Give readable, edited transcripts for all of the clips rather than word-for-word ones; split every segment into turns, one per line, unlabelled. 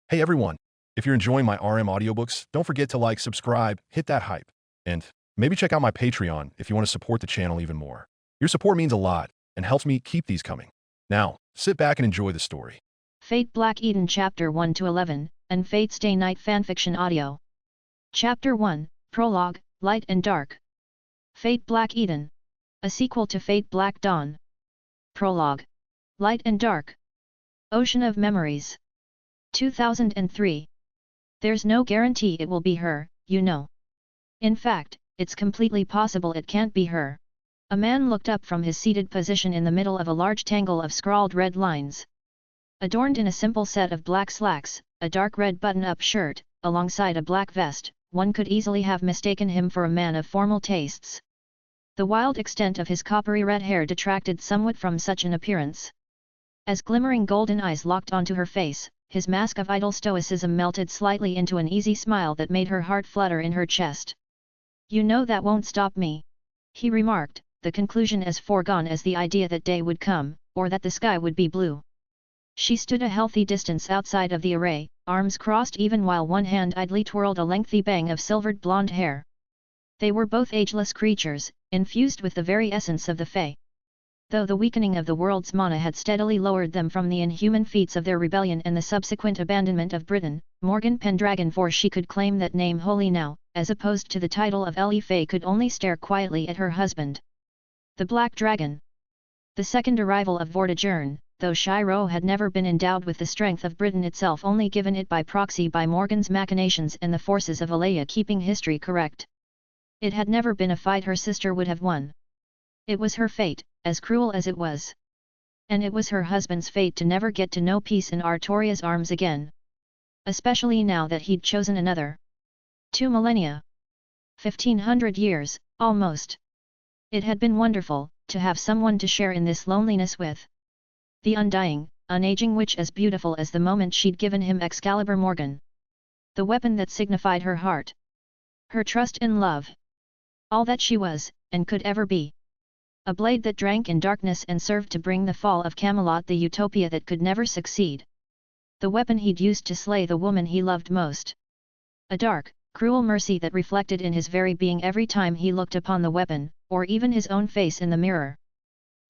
Hey everyone, if you're enjoying my RM audiobooks, don't forget to like, subscribe, hit that hype, and maybe check out my Patreon if you want to support the channel even more. Your support means a lot and helps me keep these coming. Now, sit back and enjoy the story.
Fate Black Eden Chapter 1 to 11, and Fate's Day Night Fanfiction Audio. Chapter 1, Prologue, Light and Dark. Fate Black Eden. A sequel to Fate Black Dawn. Prologue. Light and Dark. Ocean of Memories. 2003. There's no guarantee it will be her, you know. In fact, it's completely possible it can't be her. A man looked up from his seated position in the middle of a large tangle of scrawled red lines. Adorned in a simple set of black slacks, a dark red button-up shirt, alongside a black vest, one could easily have mistaken him for a man of formal tastes. The wild extent of his coppery red hair detracted somewhat from such an appearance. As glimmering golden eyes locked onto her face, his mask of idle stoicism melted slightly into an easy smile that made her heart flutter in her chest. "You know that won't stop me," he remarked, the conclusion as foregone as the idea that day would come, or that the sky would be blue. She stood a healthy distance outside of the array, arms crossed even while one hand idly twirled a lengthy bang of silvered blonde hair. They were both ageless creatures, infused with the very essence of the Fae. Though the weakening of the world's mana had steadily lowered them from the inhuman feats of their rebellion and the subsequent abandonment of Britain, Morgan Pendragon, for she could claim that name wholly now, as opposed to the title of Ellie Faye, could only stare quietly at her husband. The Black Dragon. The second arrival of Vortigern, though Shirou had never been endowed with the strength of Britain itself, only given it by proxy by Morgan's machinations and the forces of Alea keeping history correct. It had never been a fight her sister would have won. It was her fate, as cruel as it was. And it was her husband's fate to never get to know peace in Artoria's arms again. Especially now that he'd chosen another. 2 millennia. 1500 years, almost. It had been wonderful, to have someone to share in this loneliness with. The undying, unaging witch, as beautiful as the moment she'd given him Excalibur Morgan. The weapon that signified her heart. Her trust and love. All that she was, and could ever be. A blade that drank in darkness and served to bring the fall of Camelot, the utopia that could never succeed. The weapon he'd used to slay the woman he loved most. A dark, cruel mercy that reflected in his very being every time he looked upon the weapon, or even his own face in the mirror.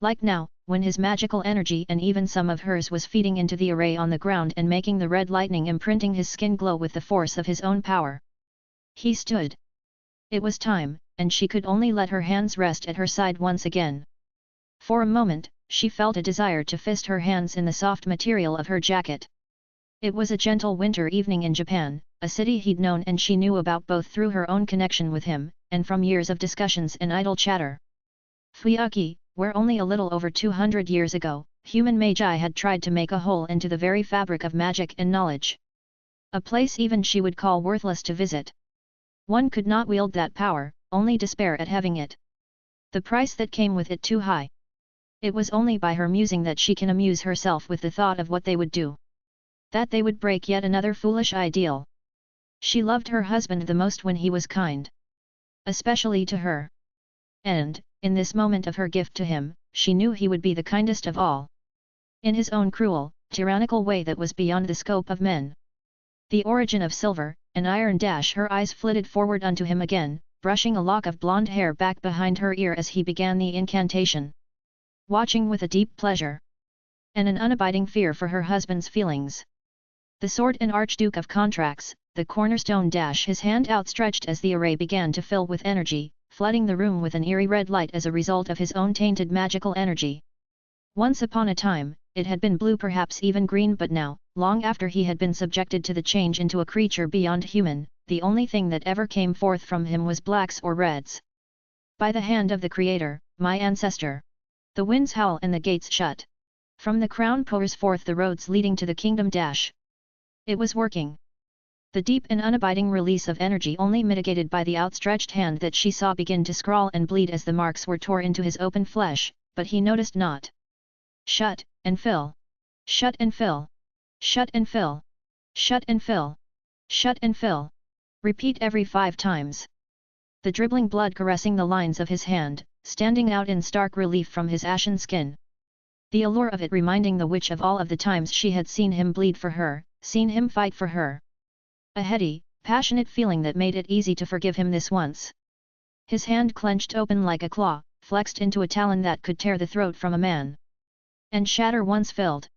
Like now, when his magical energy and even some of hers was feeding into the array on the ground and making the red lightning imprinting his skin glow with the force of his own power. He stood. It was time, and she could only let her hands rest at her side once again. For a moment, she felt a desire to fist her hands in the soft material of her jacket. It was a gentle winter evening in Japan, a city he'd known and she knew about both through her own connection with him, and from years of discussions and idle chatter. Fuyuki, where only a little over 200 years ago, human magi had tried to make a hole into the very fabric of magic and knowledge. A place even she would call worthless to visit. One could not wield that power, only despair at having it. The price that came with it too high. It was only by her musing that she can amuse herself with the thought of what they would do. That they would break yet another foolish ideal. She loved her husband the most when he was kind. Especially to her. And, in this moment of her gift to him, she knew he would be the kindest of all. In his own cruel, tyrannical way that was beyond the scope of men. The origin of silver, an iron dash. Her eyes flitted forward unto him again, brushing a lock of blonde hair back behind her ear as he began the incantation. Watching with a deep pleasure. And an unabiding fear for her husband's feelings. The sword and Archduke of Contracts, the cornerstone dash, his hand outstretched as the array began to fill with energy, flooding the room with an eerie red light as a result of his own tainted magical energy. Once upon a time, it had been blue, perhaps even green, but now, long after he had been subjected to the change into a creature beyond human, the only thing that ever came forth from him was blacks or reds. By the hand of the Creator, my ancestor. The winds howl and the gates shut. From the crown pours forth the roads leading to the kingdom dash. It was working. The deep and unabiding release of energy only mitigated by the outstretched hand that she saw begin to scrawl and bleed as the marks were tore into his open flesh, but he noticed not. Shut, and fill. Shut and fill. Shut and fill. Shut and fill. Shut and fill. Repeat every 5 times. The dribbling blood caressing the lines of his hand, standing out in stark relief from his ashen skin. The allure of it reminding the witch of all of the times she had seen him bleed for her, seen him fight for her. A heady, passionate feeling that made it easy to forgive him this once. His hand clenched open like a claw, flexed into a talon that could tear the throat from a man. And shatter once filled.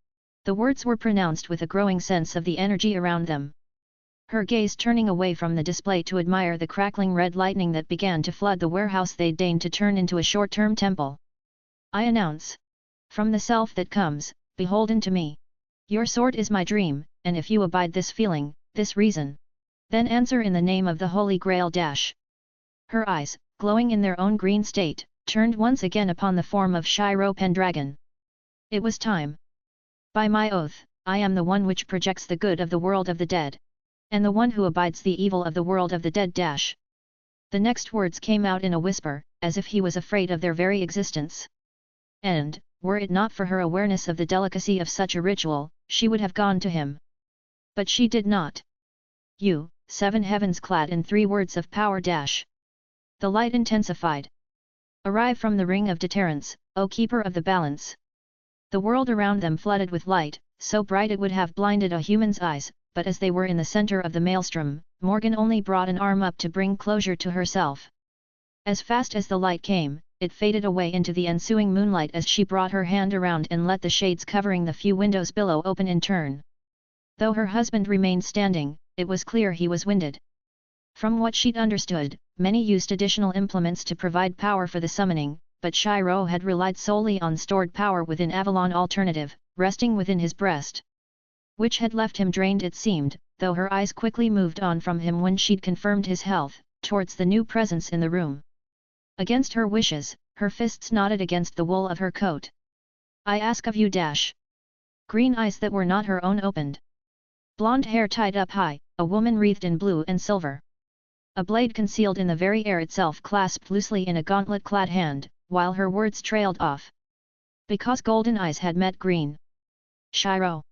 The words were pronounced with a growing sense of the energy around them. Her gaze turning away from the display to admire the crackling red lightning that began to flood the warehouse they'd deigned to turn into a short-term temple. I announce. From the self that comes, beholden to me. Your sword is my dream, and if you abide this feeling, this reason, then answer in the name of the Holy Grail. Her eyes, glowing in their own green state, turned once again upon the form of Shirou Pendragon. It was time. By my oath, I am the one which projects the good of the world of the dead. And the one who abides the evil of the world of the dead. The next words came out in a whisper, as if he was afraid of their very existence. And, were it not for her awareness of the delicacy of such a ritual, she would have gone to him. But she did not. You, 7 heavens clad in 3 words of power. The light intensified. Arrive from the ring of deterrence, O keeper of the balance. The world around them flooded with light, so bright it would have blinded a human's eyes, but as they were in the center of the maelstrom, Morgan only brought an arm up to bring closure to herself. As fast as the light came, it faded away into the ensuing moonlight as she brought her hand around and let the shades covering the few windows below open in turn. Though her husband remained standing, it was clear he was winded. From what she'd understood, many used additional implements to provide power for the summoning, but Shirou had relied solely on stored power within Avalon Alternative, resting within his breast. Which had left him drained it seemed, though her eyes quickly moved on from him when she'd confirmed his health, towards the new presence in the room. Against her wishes, her fists knotted against the wool of her coat. I ask of you. Green eyes that were not her own opened. Blonde hair tied up high, a woman wreathed in blue and silver. A blade concealed in the very air itself clasped loosely in a gauntlet-clad hand, while her words trailed off. Because golden eyes had met green. Shirou.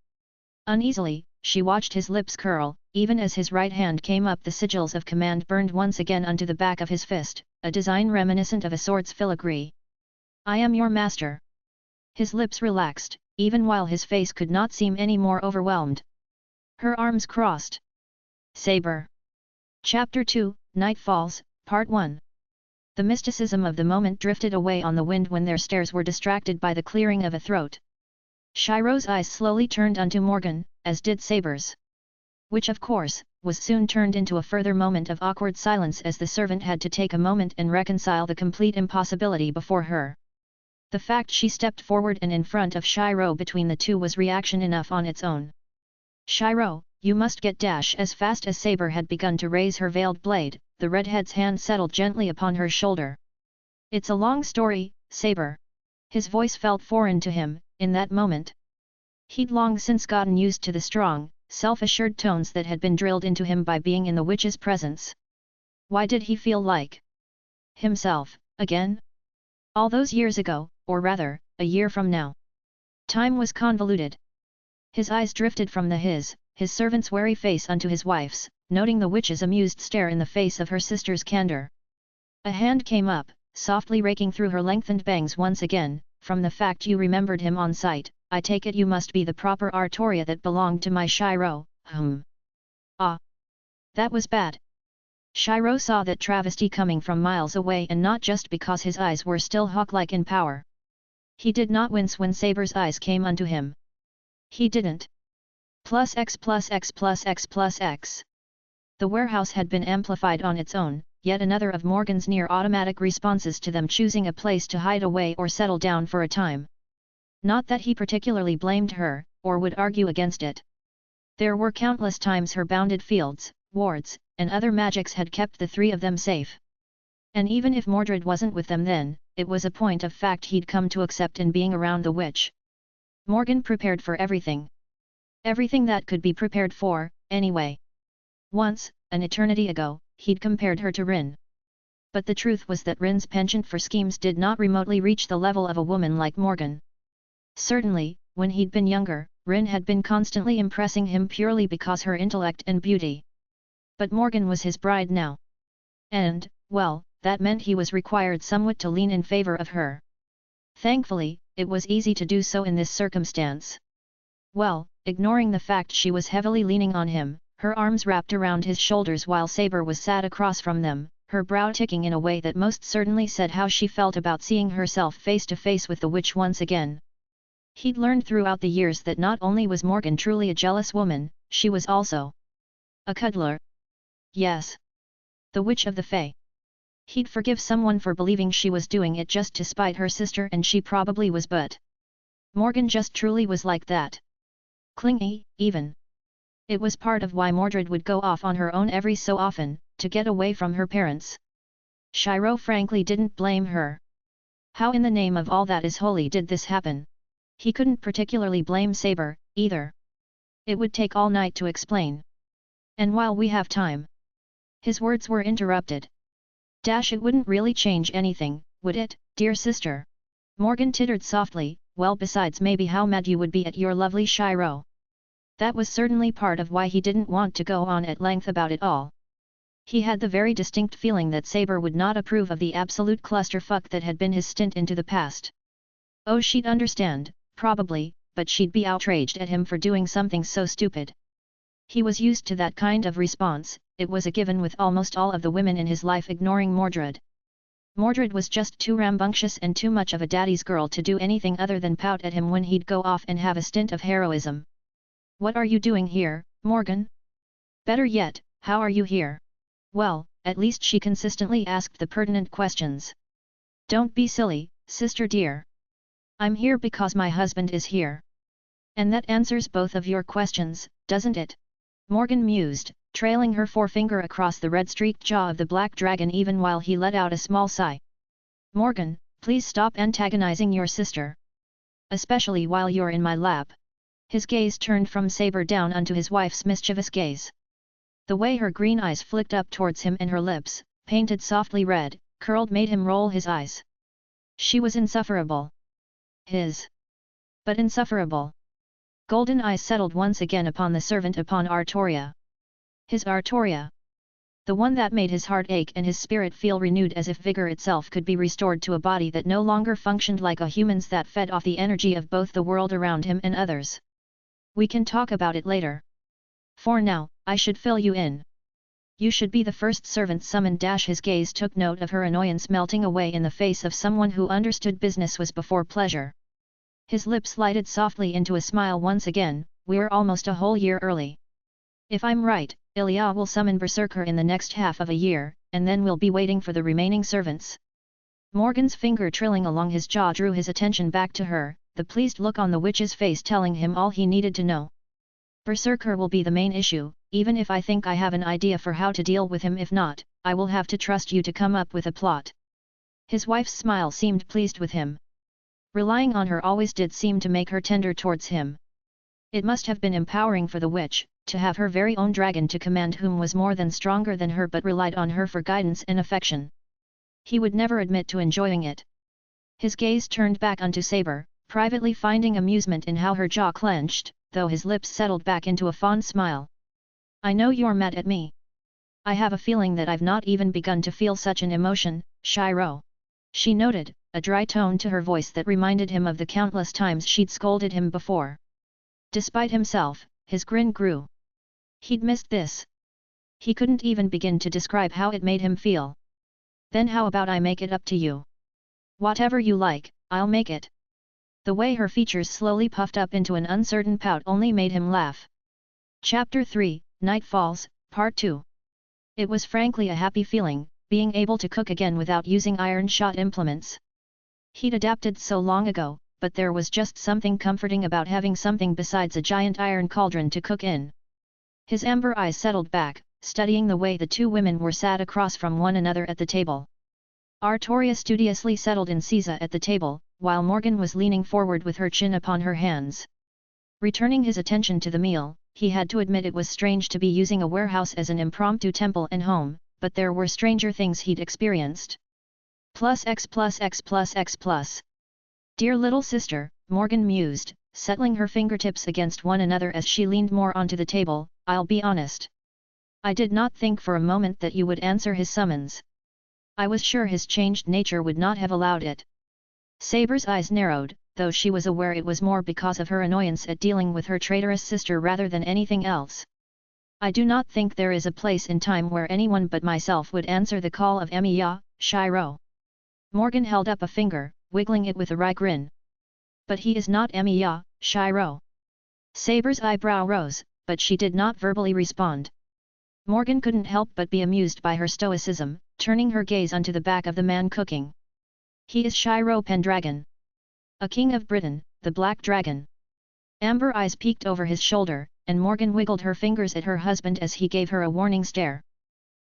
Uneasily, she watched his lips curl, even as his right hand came up. The sigils of command burned once again onto the back of his fist, a design reminiscent of a sword's filigree. I am your master. His lips relaxed, even while his face could not seem any more overwhelmed. Her arms crossed. Saber. Chapter 2, Night Falls, Part 1. The mysticism of the moment drifted away on the wind when their stares were distracted by the clearing of a throat. Shirou's eyes slowly turned unto Morgan, as did Saber's. Which of course, was soon turned into a further moment of awkward silence as the servant had to take a moment and reconcile the complete impossibility before her. The fact she stepped forward and in front of Shirou between the two was reaction enough on its own. Shirou, you must get as fast as Saber had begun to raise her veiled blade, the redhead's hand settled gently upon her shoulder. It's a long story, Saber. His voice felt foreign to him, in that moment. He'd long since gotten used to the strong, self-assured tones that had been drilled into him by being in the witch's presence. Why did he feel like himself, again? All those years ago, or rather, a year from now. Time was convoluted. His eyes drifted from his servant's wary face unto his wife's, noting the witch's amused stare in the face of her sister's candor. A hand came up, softly raking through her lengthened bangs once again. From the fact you remembered him on sight, I take it you must be the proper Artoria that belonged to my Shirou. Ah! That was bad. Shirou saw that travesty coming from miles away, and not just because his eyes were still hawk-like in power. He did not wince when Saber's eyes came unto him. He didn't. +X +X +X +X. The warehouse had been amplified on its own, yet another of Morgan's near-automatic responses to them choosing a place to hide away or settle down for a time. Not that he particularly blamed her, or would argue against it. There were countless times her bounded fields, wards, and other magics had kept the three of them safe. And even if Mordred wasn't with them then, it was a point of fact he'd come to accept in being around the witch. Morgan prepared for everything. Everything that could be prepared for, anyway. Once, an eternity ago, he'd compared her to Rin. But the truth was that Rin's penchant for schemes did not remotely reach the level of a woman like Morgan. Certainly, when he'd been younger, Rin had been constantly impressing him purely because her intellect and beauty. But Morgan was his bride now. And, well, that meant he was required somewhat to lean in favor of her. Thankfully, it was easy to do so in this circumstance. Well, ignoring the fact she was heavily leaning on him, her arms wrapped around his shoulders while Saber was sat across from them, her brow ticking in a way that most certainly said how she felt about seeing herself face to face with the witch once again. He'd learned throughout the years that not only was Morgan truly a jealous woman, she was also a cuddler. Yes. The witch of the Fae. He'd forgive someone for believing she was doing it just to spite her sister, and she probably was, but Morgan just truly was like that. Clingy, even. It was part of why Mordred would go off on her own every so often, to get away from her parents. Shirou frankly didn't blame her. How in the name of all that is holy did this happen? He couldn't particularly blame Saber, either. It would take all night to explain. And while we have time. His words were interrupted. It wouldn't really change anything, would it, dear sister? Morgan tittered softly, well, besides maybe how mad you would be at your lovely Shirou. That was certainly part of why he didn't want to go on at length about it all. He had the very distinct feeling that Saber would not approve of the absolute clusterfuck that had been his stint into the past. Oh, she'd understand, probably, but she'd be outraged at him for doing something so stupid. He was used to that kind of response, it was a given with almost all of the women in his life ignoring Mordred. Mordred was just too rambunctious and too much of a daddy's girl to do anything other than pout at him when he'd go off and have a stint of heroism. What are you doing here, Morgan? Better yet, how are you here? Well, at least she consistently asked the pertinent questions. Don't be silly, sister dear. I'm here because my husband is here. And that answers both of your questions, doesn't it? Morgan mused, trailing her forefinger across the red-streaked jaw of the black dragon even while he let out a small sigh. Morgan, please stop antagonizing your sister. Especially while you're in my lap. His gaze turned from Saber down onto his wife's mischievous gaze. The way her green eyes flicked up towards him and her lips, painted softly red, curled made him roll his eyes. She was insufferable. But insufferable. Golden eyes settled once again upon the servant upon Artoria. His Artoria. The one that made his heart ache and his spirit feel renewed as if vigor itself could be restored to a body that no longer functioned like a human's that fed off the energy of both the world around him and others. We can talk about it later. For now, I should fill you in. You should be the first servant summoned. His gaze took note of her annoyance melting away in the face of someone who understood business was before pleasure. His lips lighted softly into a smile once again, we're almost a whole year early. If I'm right, Ilya will summon Berserker in the next half of a year, and then we'll be waiting for the remaining servants. Morgan's finger trilling along his jaw drew his attention back to her, the pleased look on the witch's face telling him all he needed to know. Berserker will be the main issue, even if I think I have an idea for how to deal with him. If not, I will have to trust you to come up with a plot. His wife's smile seemed pleased with him. Relying on her always did seem to make her tender towards him. It must have been empowering for the witch, to have her very own dragon to command whom was more than stronger than her but relied on her for guidance and affection. He would never admit to enjoying it. His gaze turned back onto Saber, privately finding amusement in how her jaw clenched, though his lips settled back into a fond smile. I know you're mad at me. I have a feeling that I've not even begun to feel such an emotion, Shirou. She noted, a dry tone to her voice that reminded him of the countless times she'd scolded him before. Despite himself, his grin grew. He'd missed this. He couldn't even begin to describe how it made him feel. Then how about I make it up to you? Whatever you like, I'll make it. The way her features slowly puffed up into an uncertain pout only made him laugh. Chapter 3, Night Falls, Part 2. It was frankly a happy feeling, being able to cook again without using iron-shot implements. He'd adapted so long ago, but there was just something comforting about having something besides a giant iron cauldron to cook in. His amber eyes settled back, studying the way the two women were sat across from one another at the table. Artoria studiously settled in Caesar at the table, while Morgan was leaning forward with her chin upon her hands. Returning his attention to the meal, he had to admit it was strange to be using a warehouse as an impromptu temple and home, but there were stranger things he'd experienced. +X+X+X+. Dear little sister, Morgan mused, settling her fingertips against one another as she leaned more onto the table, I'll be honest. I did not think for a moment that you would answer his summons. I was sure his changed nature would not have allowed it. Saber's eyes narrowed, though she was aware it was more because of her annoyance at dealing with her traitorous sister rather than anything else. I do not think there is a place in time where anyone but myself would answer the call of Emiya, Shirou. Morgan held up a finger, wiggling it with a wry grin. But he is not Emiya, Shirou. Saber's eyebrow rose, but she did not verbally respond. Morgan couldn't help but be amused by her stoicism, turning her gaze onto the back of the man cooking. He is Shirou Pendragon, a king of Britain, the Black Dragon. Amber eyes peeked over his shoulder, and Morgan wiggled her fingers at her husband as he gave her a warning stare.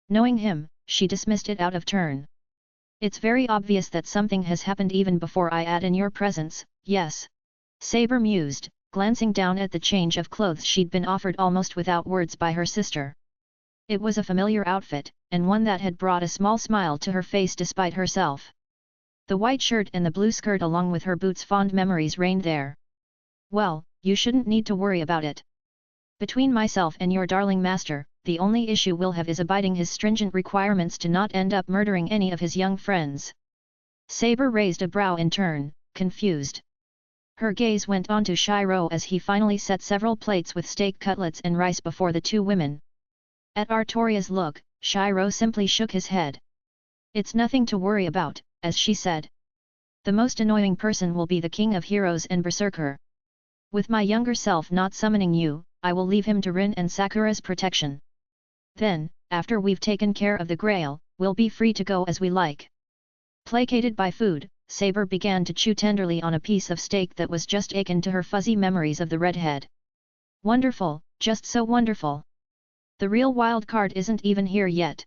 Knowing him, she dismissed it out of turn. It's very obvious that something has happened even before I add in your presence, yes. Saber mused, glancing down at the change of clothes she'd been offered almost without words by her sister. It was a familiar outfit, and one that had brought a small smile to her face despite herself. The white shirt and the blue skirt along with her boots, fond memories reigned there. Well, you shouldn't need to worry about it. Between myself and your darling master, the only issue we'll have is abiding his stringent requirements to not end up murdering any of his young friends. Saber raised a brow in turn, confused. Her gaze went on to Shirou as he finally set several plates with steak cutlets and rice before the two women. At Artoria's look, Shirou simply shook his head. It's nothing to worry about, as she said. The most annoying person will be the king of heroes and berserker. With my younger self not summoning you, I will leave him to Rin and Sakura's protection. Then, after we've taken care of the Grail, we'll be free to go as we like. Placated by food, Saber began to chew tenderly on a piece of steak that was just akin to her fuzzy memories of the redhead. Wonderful, just so wonderful. The real wild card isn't even here yet.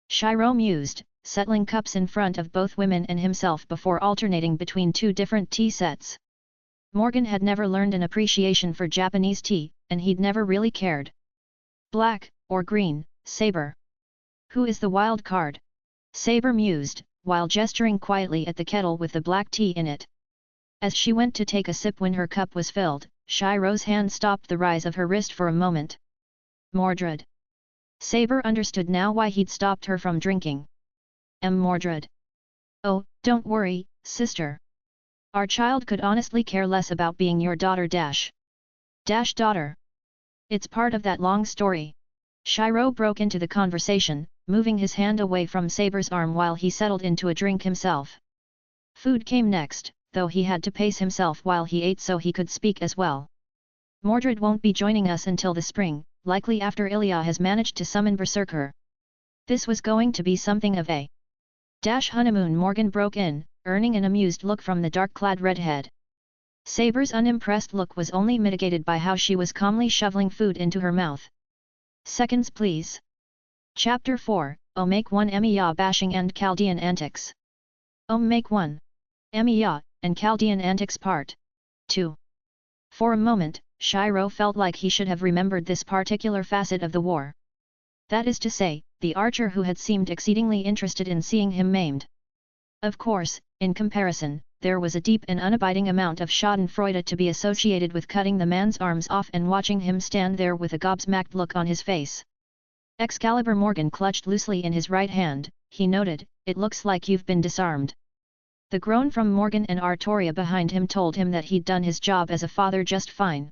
Shirou mused, settling cups in front of both women and himself before alternating between two different tea sets. Morgan had never learned an appreciation for Japanese tea, and he'd never really cared. Black, or green, Saber. Who is the wild card? Saber mused, while gesturing quietly at the kettle with the black tea in it. As she went to take a sip when her cup was filled, Shirou's hand stopped the rise of her wrist for a moment. Mordred. Saber understood now why he'd stopped her from drinking. Mordred. Oh, don't worry, sister. Our child could honestly care less about being your daughter daughter. It's part of that long story. Shirou broke into the conversation, moving his hand away from Saber's arm while he settled into a drink himself. Food came next, though he had to pace himself while he ate so he could speak as well. Mordred won't be joining us until the spring, likely after Ilya has managed to summon Berserker. This was going to be something of a honeymoon. Morgan broke in, earning an amused look from the dark-clad redhead. Saber's unimpressed look was only mitigated by how she was calmly shoveling food into her mouth. Seconds please. Chapter 4, Make 1 Emiya Bashing and Chaldean Antics. Make 1. Emiya, and Chaldean Antics Part 2. For a moment, Shirou felt like he should have remembered this particular facet of the war. That is to say, the archer who had seemed exceedingly interested in seeing him maimed. Of course, in comparison, there was a deep and unabiding amount of schadenfreude to be associated with cutting the man's arms off and watching him stand there with a gobsmacked look on his face. Excalibur Morgan clutched loosely in his right hand, he noted, "It looks like you've been disarmed." The groan from Morgan and Artoria behind him told him that he'd done his job as a father just fine.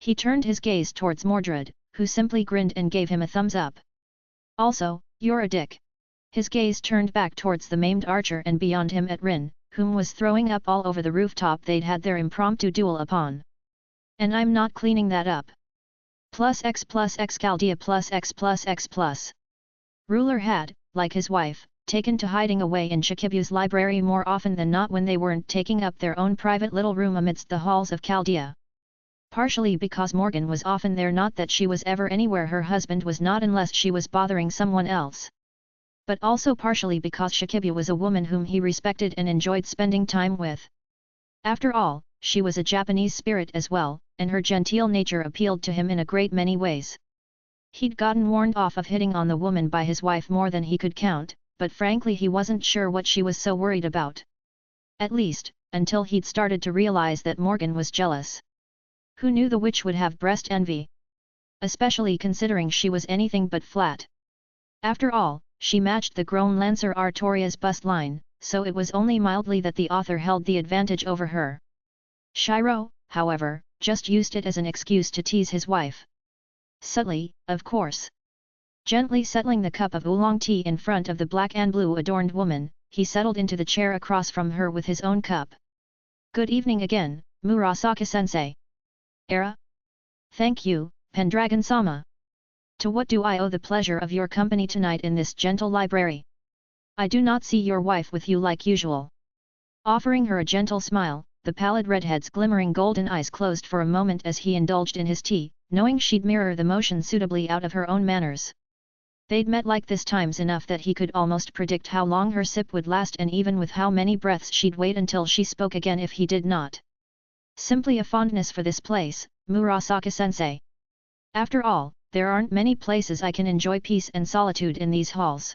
He turned his gaze towards Mordred, who simply grinned and gave him a thumbs up. "Also, you're a dick." His gaze turned back towards the maimed archer and beyond him at Rin, whom was throwing up all over the rooftop they'd had their impromptu duel upon. "And I'm not cleaning that up. Plus X Chaldea plus X. Ruler had, like his wife, taken to hiding away in Shikibu's library more often than not when they weren't taking up their own private little room amidst the halls of Chaldea. Partially because Morgan was often there, not that she was ever anywhere her husband was not unless she was bothering someone else. But also partially because Shikibu was a woman whom he respected and enjoyed spending time with. After all, she was a Japanese spirit as well, and her genteel nature appealed to him in a great many ways. He'd gotten warned off of hitting on the woman by his wife more than he could count, but frankly he wasn't sure what she was so worried about. At least, until he'd started to realize that Morgan was jealous. Who knew the witch would have breast envy? Especially considering she was anything but flat. After all, she matched the grown Lancer Artoria's bust line, so it was only mildly that the author held the advantage over her. Shirou, however, just used it as an excuse to tease his wife. Subtly, of course. Gently settling the cup of oolong tea in front of the black and blue adorned woman, he settled into the chair across from her with his own cup. Good evening again, Murasaki-sensei. Era? Thank you, Pendragon-sama. To what do I owe the pleasure of your company tonight in this gentle library? I do not see your wife with you like usual. Offering her a gentle smile, the pallid redhead's glimmering golden eyes closed for a moment as he indulged in his tea, knowing she'd mirror the motion suitably out of her own manners. They'd met like this times enough that he could almost predict how long her sip would last and even with how many breaths she'd wait until she spoke again if he did not. Simply a fondness for this place, Murasaki-sensei. After all, there aren't many places I can enjoy peace and solitude in these halls.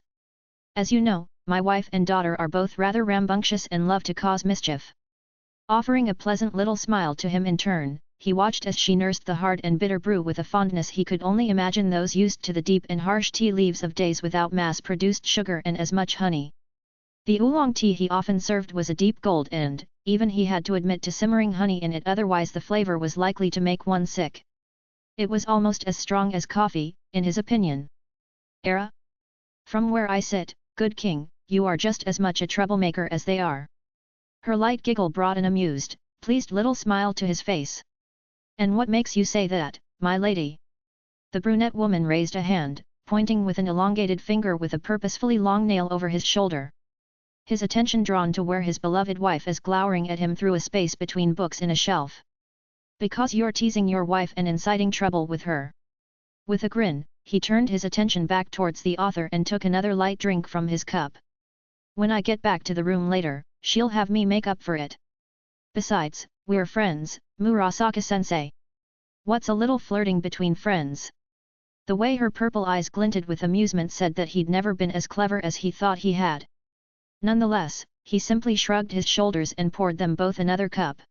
As you know, my wife and daughter are both rather rambunctious and love to cause mischief. Offering a pleasant little smile to him in turn, he watched as she nursed the hard and bitter brew with a fondness he could only imagine those used to the deep and harsh tea leaves of days without mass-produced sugar and as much honey. The oolong tea he often served was a deep gold and, even he had to admit to simmering honey in it, otherwise the flavor was likely to make one sick. It was almost as strong as coffee, in his opinion. Era? From where I sit, good king, you are just as much a troublemaker as they are. Her light giggle brought an amused, pleased little smile to his face. And what makes you say that, my lady? The brunette woman raised a hand, pointing with an elongated finger with a purposefully long nail over his shoulder. His attention drawn to where his beloved wife is glowering at him through a space between books in a shelf. Because you're teasing your wife and inciting trouble with her. With a grin, he turned his attention back towards the author and took another light drink from his cup. When I get back to the room later, she'll have me make up for it. Besides, we're friends, Murasaki-sensei. What's a little flirting between friends? The way her purple eyes glinted with amusement said that he'd never been as clever as he thought he had. Nonetheless, he simply shrugged his shoulders and poured them both another cup.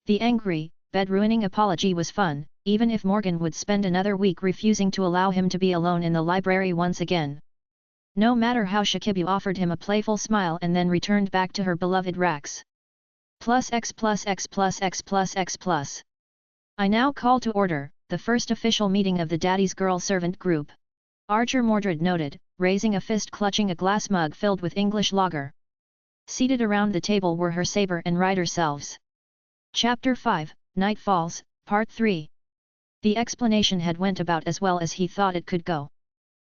The angry, bed-ruining apology was fun, even if Morgan would spend another week refusing to allow him to be alone in the library once again. No matter how Shikibu offered him a playful smile and then returned back to her beloved racks. Plus X plus X plus X plus X plus. I now call to order, the first official meeting of the Daddy's Girl Servant Group. Archer Mordred noted, raising a fist clutching a glass mug filled with English lager. Seated around the table were her saber and rider selves. Chapter 5, Night Falls, Part 3. The explanation had went about as well as he thought it could go.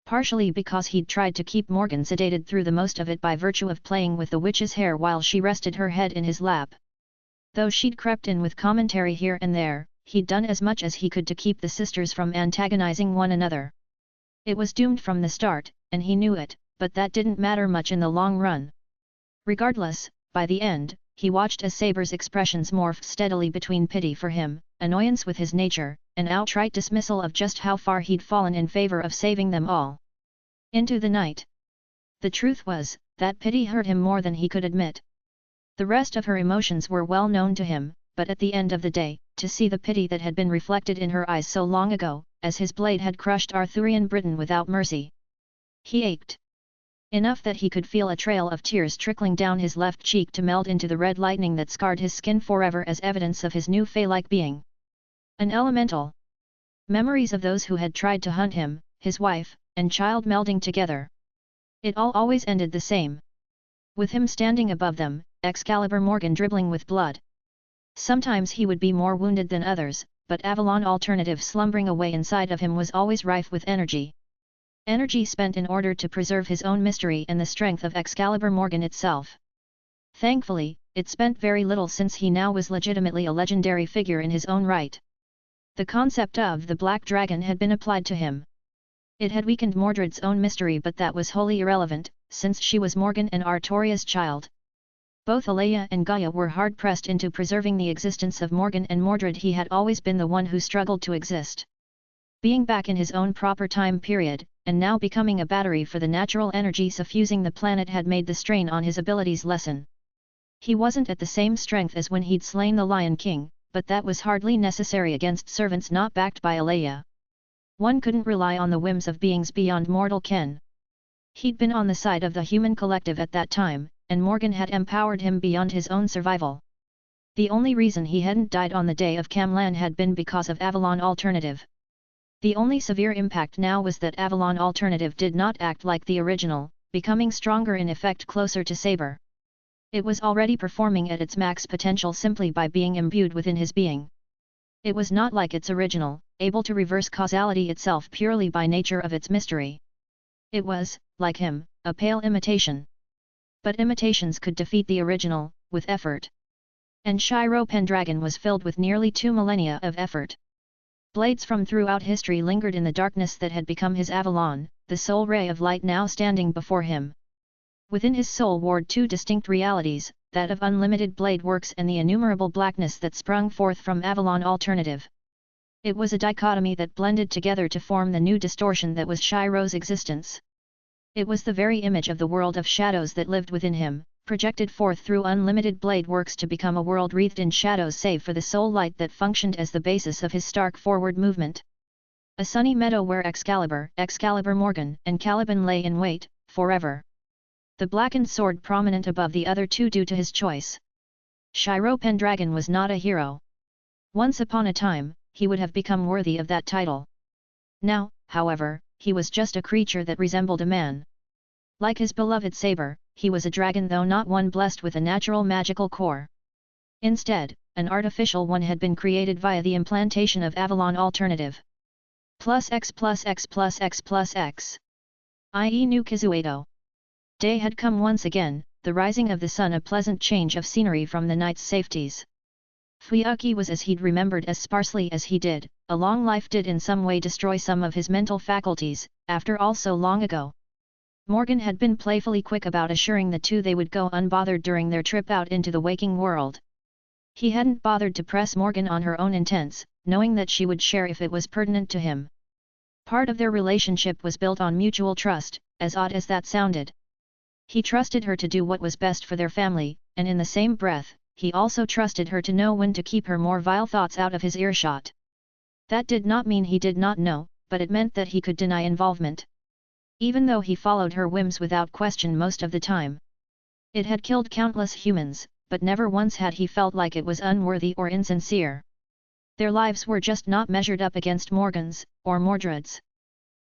Partially because he'd tried to keep Morgan sedated through the most of it by virtue of playing with the witch's hair while she rested her head in his lap. Though she'd crept in with commentary here and there, he'd done as much as he could to keep the sisters from antagonizing one another. It was doomed from the start, and he knew it, but that didn't matter much in the long run. Regardless, by the end, he watched as Saber's expressions morphed steadily between pity for him, annoyance with his nature, and outright dismissal of just how far he'd fallen in favor of saving them all. Into the night. The truth was, that pity hurt him more than he could admit. The rest of her emotions were well known to him, but at the end of the day, to see the pity that had been reflected in her eyes so long ago, as his blade had crushed Arthurian Britain without mercy. He ached. Enough that he could feel a trail of tears trickling down his left cheek to meld into the red lightning that scarred his skin forever as evidence of his new Fae-like being. An elemental. Memories of those who had tried to hunt him, his wife, and child melding together. It all always ended the same. With him standing above them, Excalibur Morgan dribbling with blood. Sometimes he would be more wounded than others, but Avalon alternative slumbering away inside of him was always rife with energy. Energy spent in order to preserve his own mystery and the strength of Excalibur Morgan itself. Thankfully, it spent very little since he now was legitimately a legendary figure in his own right. The concept of the Black Dragon had been applied to him. It had weakened Mordred's own mystery, but that was wholly irrelevant, since she was Morgan and Artoria's child. Both Alea and Gaia were hard-pressed into preserving the existence of Morgan and Mordred. He had always been the one who struggled to exist. Being back in his own proper time period, and now becoming a battery for the natural energy suffusing the planet had made the strain on his abilities lessen. He wasn't at the same strength as when he'd slain the Lion King, but that was hardly necessary against servants not backed by Alea. One couldn't rely on the whims of beings beyond mortal ken. He'd been on the side of the human collective at that time, and Morgan had empowered him beyond his own survival. The only reason he hadn't died on the day of Camlan had been because of Avalon Alternative. The only severe impact now was that Avalon Alternative did not act like the original, becoming stronger in effect closer to Saber. It was already performing at its max potential simply by being imbued within his being. It was not like its original, able to reverse causality itself purely by nature of its mystery. It was, like him, a pale imitation. But imitations could defeat the original, with effort. And Shirou Pendragon was filled with nearly 2 millennia of effort. Blades from throughout history lingered in the darkness that had become his Avalon, the sole ray of light now standing before him. Within his soul warred 2 distinct realities, that of unlimited blade works and the innumerable blackness that sprung forth from Avalon Alternative. It was a dichotomy that blended together to form the new distortion that was Shirou's existence. It was the very image of the world of shadows that lived within him, projected forth through unlimited blade works to become a world wreathed in shadows save for the sole light that functioned as the basis of his stark forward movement. A sunny meadow where Excalibur, Morgan, and Caliban lay in wait, forever. The blackened sword prominent above the other 2 due to his choice. Shirou Pendragon was not a hero. Once upon a time, he would have become worthy of that title. Now, however, he was just a creature that resembled a man. Like his beloved Saber, he was a dragon though not one blessed with a natural magical core. Instead, an artificial one had been created via the implantation of Avalon Alternative. Plus X plus X plus X plus X. I.e. New Kizuedo. Day had come once again, the rising of the sun a pleasant change of scenery from the night's safeties. Fuyuki was as he'd remembered as sparsely as he did, a long life did in some way destroy some of his mental faculties, after all so long ago. Morgan had been playfully quick about assuring the 2 they would go unbothered during their trip out into the waking world. He hadn't bothered to press Morgan on her own intents, knowing that she would share if it was pertinent to him. Part of their relationship was built on mutual trust, as odd as that sounded. He trusted her to do what was best for their family, and in the same breath, he also trusted her to know when to keep her more vile thoughts out of his earshot. That did not mean he did not know, but it meant that he could deny involvement. Even though he followed her whims without question most of the time. It had killed countless humans, but never once had he felt like it was unworthy or insincere. Their lives were just not measured up against Morgan's, or Mordred's.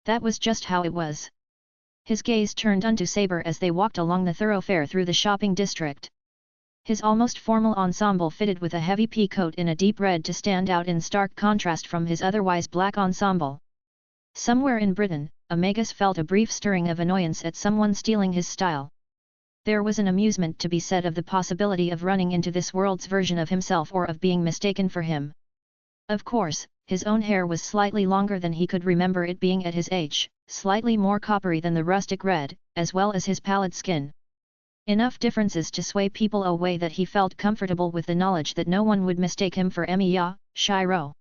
That was just how it was. His gaze turned unto Saber as they walked along the thoroughfare through the shopping district. His almost formal ensemble fitted with a heavy pea coat in a deep red to stand out in stark contrast from his otherwise black ensemble. Somewhere in Britain, Amagus felt a brief stirring of annoyance at someone stealing his style. There was an amusement to be said of the possibility of running into this world's version of himself or of being mistaken for him. Of course, his own hair was slightly longer than he could remember it being at his age, slightly more coppery than the rustic red, as well as his pallid skin. Enough differences to sway people away that he felt comfortable with the knowledge that no one would mistake him for Emiya, Shirou.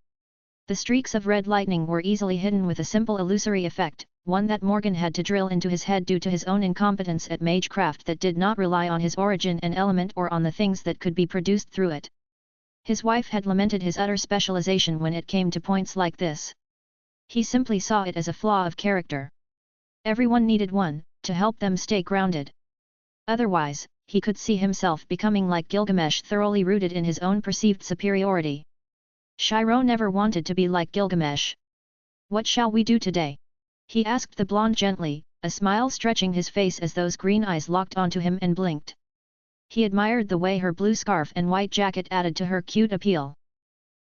The streaks of red lightning were easily hidden with a simple illusory effect, one that Morgan had to drill into his head due to his own incompetence at magecraft that did not rely on his origin and element or on the things that could be produced through it. His wife had lamented his utter specialization when it came to points like this. He simply saw it as a flaw of character. Everyone needed one, to help them stay grounded. Otherwise, he could see himself becoming like Gilgamesh, thoroughly rooted in his own perceived superiority. Shirou never wanted to be like Gilgamesh. "What shall we do today?" he asked the blonde gently, a smile stretching his face as those green eyes locked onto him and blinked. He admired the way her blue scarf and white jacket added to her cute appeal.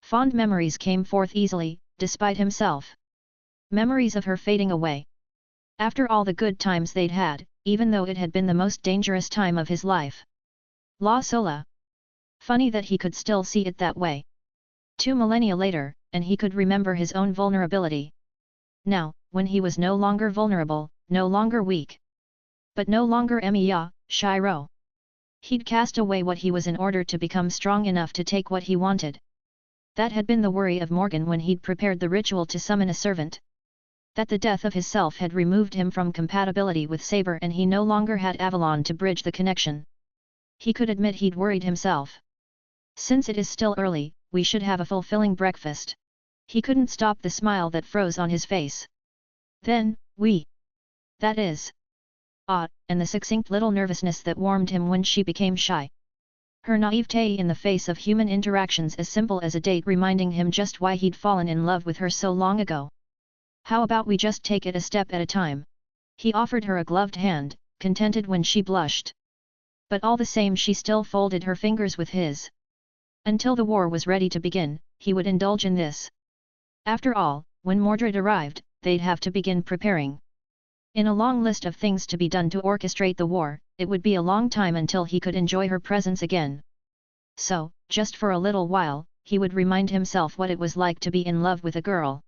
Fond memories came forth easily, despite himself. Memories of her fading away. After all the good times they'd had, even though it had been the most dangerous time of his life. La Sola. Funny that he could still see it that way. 2 millennia later, and he could remember his own vulnerability. Now, when he was no longer vulnerable, no longer weak. But no longer Emiya, Shirou. He'd cast away what he was in order to become strong enough to take what he wanted. That had been the worry of Morgan when he'd prepared the ritual to summon a servant. That the death of his self had removed him from compatibility with Saber and he no longer had Avalon to bridge the connection. He could admit he'd worried himself. Since it is still early, we should have a fulfilling breakfast. He couldn't stop the smile that froze on his face. Then, that is. And the succinct little nervousness that warmed him when she became shy. Her naivete in the face of human interactions as simple as a date reminding him just why he'd fallen in love with her so long ago. How about we just take it a step at a time? He offered her a gloved hand, contented when she blushed. But all the same she still folded her fingers with his. Until the war was ready to begin, he would indulge in this. After all, when Mordred arrived, they'd have to begin preparing. In a long list of things to be done to orchestrate the war, it would be a long time until he could enjoy her presence again. So, just for a little while, he would remind himself what it was like to be in love with a girl.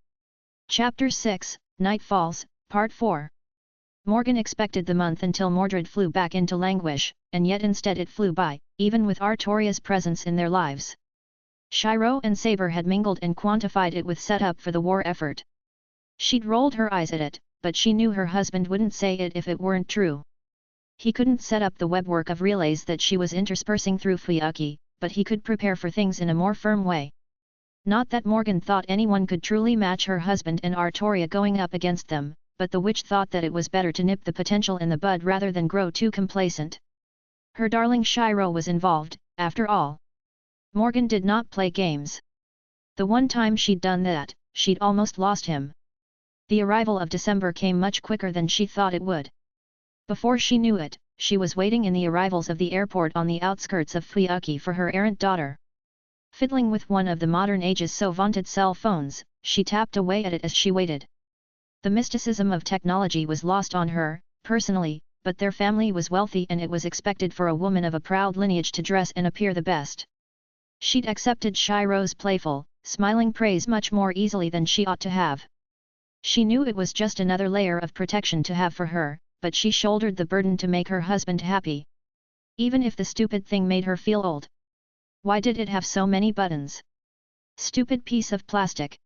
Chapter 6, Night Falls, Part 4. Morgan expected the month until Mordred flew back into languish, and yet instead it flew by, even with Artoria's presence in their lives. Shirou and Saber had mingled and quantified it with setup for the war effort. She'd rolled her eyes at it, but she knew her husband wouldn't say it if it weren't true. He couldn't set up the webwork of relays that she was interspersing through Fuyuki, but he could prepare for things in a more firm way. Not that Morgan thought anyone could truly match her husband and Artoria going up against them, but the witch thought that it was better to nip the potential in the bud rather than grow too complacent. Her darling Shirou was involved, after all. Morgan did not play games. The one time she'd done that, she'd almost lost him. The arrival of December came much quicker than she thought it would. Before she knew it, she was waiting in the arrivals of the airport on the outskirts of Fuyuki for her errant daughter. Fiddling with one of the modern age's so vaunted cell phones, she tapped away at it as she waited. The mysticism of technology was lost on her, personally, but their family was wealthy and it was expected for a woman of a proud lineage to dress and appear the best. She'd accepted Shirou's playful, smiling praise much more easily than she ought to have. She knew it was just another layer of protection to have for her, but she shouldered the burden to make her husband happy. Even if the stupid thing made her feel old. Why did it have so many buttons? Stupid piece of plastic.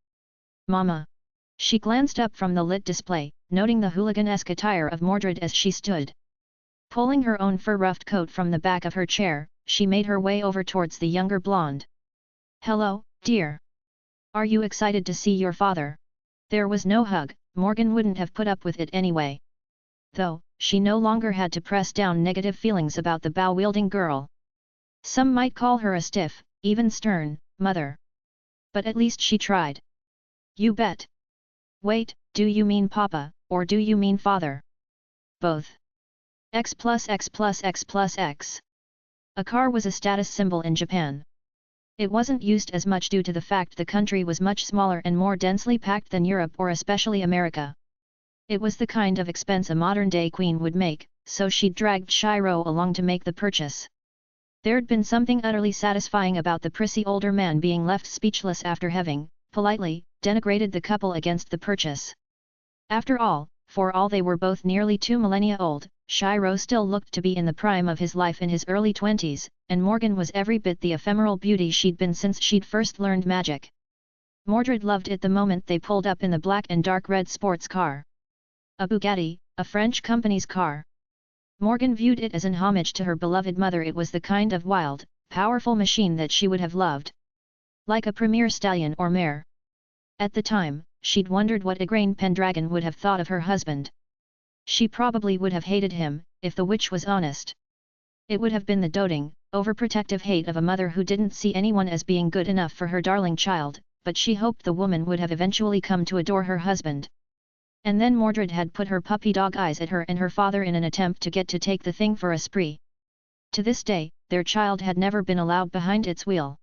Mama. She glanced up from the lit display, noting the hooligan-esque attire of Mordred as she stood. Pulling her own fur-ruffed coat from the back of her chair, she made her way over towards the younger blonde. Hello, dear. Are you excited to see your father? There was no hug, Morgan wouldn't have put up with it anyway. Though, she no longer had to press down negative feelings about the bow-wielding girl. Some might call her a stiff, even stern, mother. But at least she tried. You bet. Wait, do you mean Papa, or do you mean Father? Both. X plus X plus X plus X. A car was a status symbol in Japan. It wasn't used as much due to the fact the country was much smaller and more densely packed than Europe or especially America. It was the kind of expense a modern-day queen would make, so she'd dragged Shirou along to make the purchase. There'd been something utterly satisfying about the prissy older man being left speechless after having, politely, denigrated the couple against the purchase. After all, for all they were both nearly 2 millennia old, Shirou still looked to be in the prime of his life in his early 20s, and Morgan was every bit the ephemeral beauty she'd been since she'd first learned magic. Mordred loved it the moment they pulled up in the black and dark red sports car. A Bugatti, a French company's car. Morgan viewed it as an homage to her beloved mother. It was the kind of wild, powerful machine that she would have loved. Like a premier stallion or mare. At the time, she'd wondered what Igraine Pendragon would have thought of her husband. She probably would have hated him, if the witch was honest. It would have been the doting, overprotective hate of a mother who didn't see anyone as being good enough for her darling child, but she hoped the woman would have eventually come to adore her husband. And then Mordred had put her puppy dog eyes at her and her father in an attempt to get to take the thing for a spree. To this day, their child had never been allowed behind its wheel.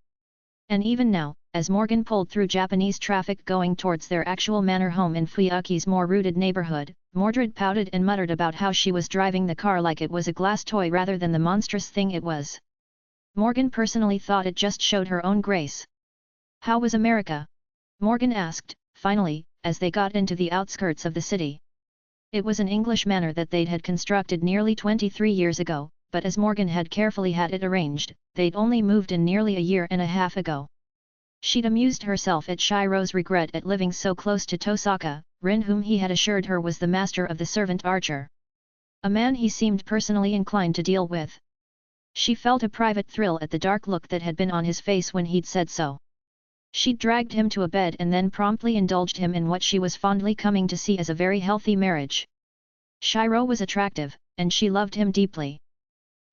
And even now, as Morgan pulled through Japanese traffic going towards their actual manor home in Fuyuki's more rooted neighborhood, Mordred pouted and muttered about how she was driving the car like it was a glass toy rather than the monstrous thing it was. Morgan personally thought it just showed her own grace. How was America? Morgan asked, finally, as they got into the outskirts of the city. It was an English manor that they'd had constructed nearly 23 years ago, but as Morgan had carefully had it arranged, they'd only moved in nearly a year and a half ago. She'd amused herself at Shirou's regret at living so close to Tosaka, Rin, whom he had assured her was the master of the servant archer. A man he seemed personally inclined to deal with. She felt a private thrill at the dark look that had been on his face when he'd said so. She'd dragged him to a bed and then promptly indulged him in what she was fondly coming to see as a very healthy marriage. Shirou was attractive, and she loved him deeply.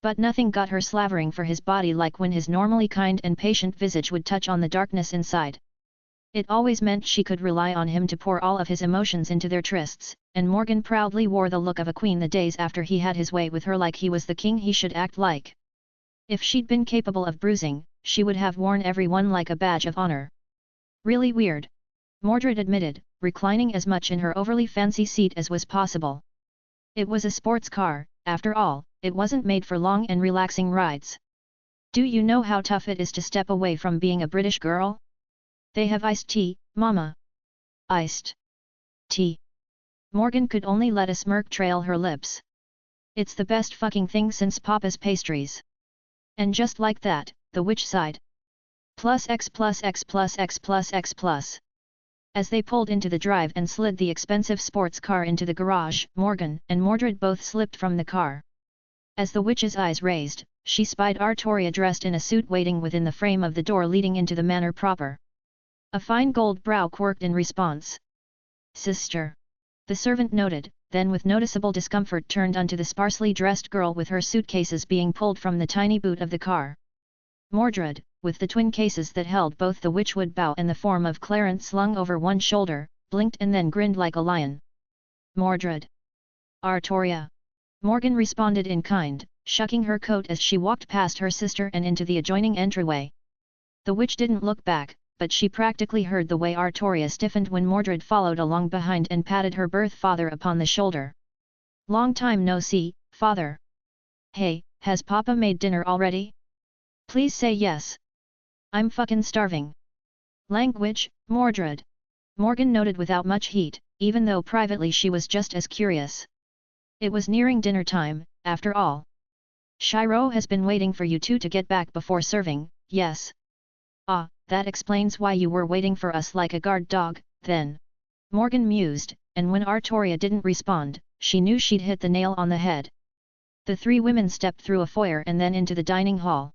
But nothing got her slavering for his body like when his normally kind and patient visage would touch on the darkness inside. It always meant she could rely on him to pour all of his emotions into their trysts, and Morgan proudly wore the look of a queen the days after he had his way with her like he was the king he should act like. If she'd been capable of bruising, she would have worn everyone like a badge of honor. Really weird, Mordred admitted, reclining as much in her overly fancy seat as was possible. It was a sports car, after all, it wasn't made for long and relaxing rides. Do you know how tough it is to step away from being a British girl? They have iced tea, Mama. Iced tea. Morgan could only let a smirk trail her lips. It's the best fucking thing since Papa's pastries. And just like that, the witch sighed. Plus X plus X plus X plus X plus. As they pulled into the drive and slid the expensive sports car into the garage, Morgan and Mordred both slipped from the car. As the witch's eyes raised, she spied Artoria dressed in a suit waiting within the frame of the door leading into the manor proper. A fine gold brow quirked in response. Sister. The servant noted, then with noticeable discomfort turned onto the sparsely dressed girl with her suitcases being pulled from the tiny boot of the car. Mordred, with the twin cases that held both the witchwood bow and the form of Clarence slung over one shoulder, blinked and then grinned like a lion. Mordred. Artoria. Morgan responded in kind, shucking her coat as she walked past her sister and into the adjoining entryway. The witch didn't look back, but she practically heard the way Artoria stiffened when Mordred followed along behind and patted her birth father upon the shoulder. Long time no see, father. Hey, has Papa made dinner already? Please say yes. I'm fucking starving. Language, Mordred. Morgan noted without much heat, even though privately she was just as curious. It was nearing dinner time, after all. Shirou has been waiting for you two to get back before serving, yes. Ah, that explains why you were waiting for us like a guard dog, then. Morgan mused, and when Artoria didn't respond, she knew she'd hit the nail on the head. The three women stepped through a foyer and then into the dining hall.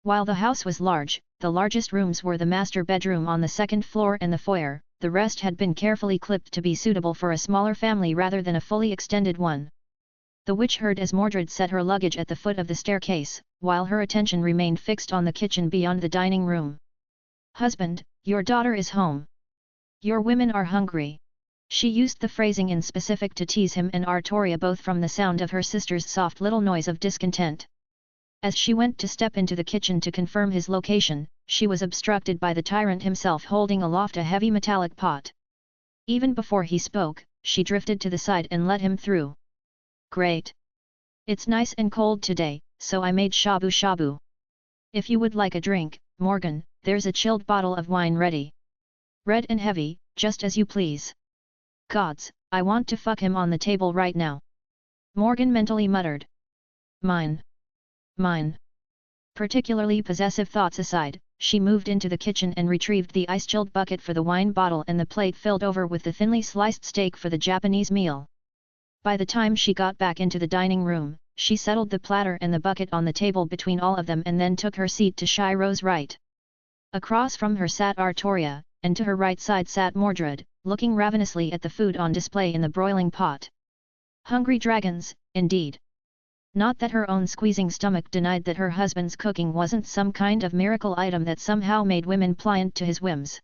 While the house was large, the largest rooms were the master bedroom on the second floor and the foyer, the rest had been carefully clipped to be suitable for a smaller family rather than a fully extended one. The witch heard as Mordred set her luggage at the foot of the staircase, while her attention remained fixed on the kitchen beyond the dining room. Husband, your daughter is home. Your women are hungry. She used the phrasing in specific to tease him and Artoria both from the sound of her sister's soft little noise of discontent. As she went to step into the kitchen to confirm his location, she was obstructed by the tyrant himself holding aloft a heavy metallic pot. Even before he spoke, she drifted to the side and let him through. Great. It's nice and cold today, so I made shabu shabu. If you would like a drink, Morgan, there's a chilled bottle of wine ready. Red and heavy, just as you please. Gods, I want to fuck him on the table right now. Morgan mentally muttered. Mine. Mine. Particularly possessive thoughts aside, she moved into the kitchen and retrieved the ice-chilled bucket for the wine bottle and the plate filled over with the thinly sliced steak for the Japanese meal. By the time she got back into the dining room, she settled the platter and the bucket on the table between all of them and then took her seat to Shirou's right. Across from her sat Artoria, and to her right side sat Mordred, looking ravenously at the food on display in the broiling pot. Hungry dragons, indeed. Not that her own squeezing stomach denied that her husband's cooking wasn't some kind of miracle item that somehow made women pliant to his whims.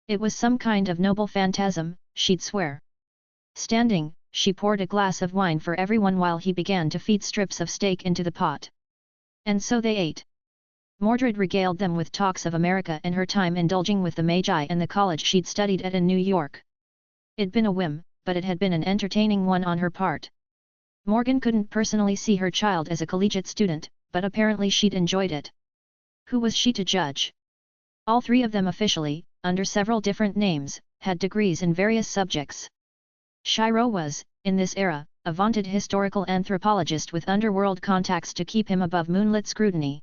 It was some kind of noble phantasm, she'd swear. Standing, she poured a glass of wine for everyone while he began to feed strips of steak into the pot. And so they ate. Mordred regaled them with talks of America and her time indulging with the magi and the college she'd studied at in New York. It'd been a whim, but it had been an entertaining one on her part. Morgan couldn't personally see her child as a collegiate student, but apparently she'd enjoyed it. Who was she to judge? All three of them officially, under several different names, had degrees in various subjects. Shirou was, in this era, a vaunted historical anthropologist with underworld contacts to keep him above moonlit scrutiny.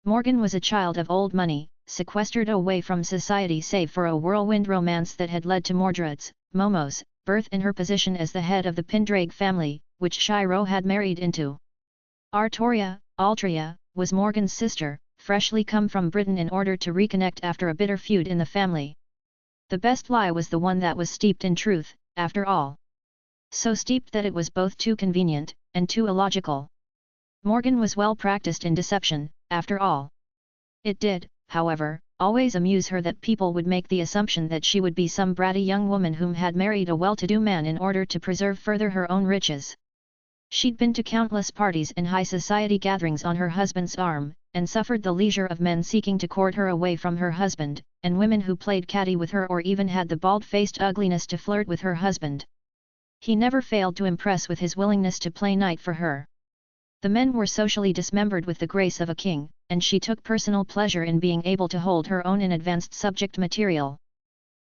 Morgan was a child of old money, sequestered away from society save for a whirlwind romance that had led to Mordred's, Momo's, birth in her position as the head of the Pendragon family, which Shirou had married into. Artoria, Altria, was Morgan's sister, freshly come from Britain in order to reconnect after a bitter feud in the family. The best lie was the one that was steeped in truth, after all. So steeped that it was both too convenient, and too illogical. Morgan was well practiced in deception, after all. It did, however, always amuse her that people would make the assumption that she would be some bratty young woman whom had married a well-to-do man in order to preserve further her own riches. She'd been to countless parties and high society gatherings on her husband's arm, and suffered the leisure of men seeking to court her away from her husband, and women who played catty with her or even had the bald-faced ugliness to flirt with her husband. He never failed to impress with his willingness to play knight for her. The men were socially dismembered with the grace of a king, and she took personal pleasure in being able to hold her own in advanced subject material.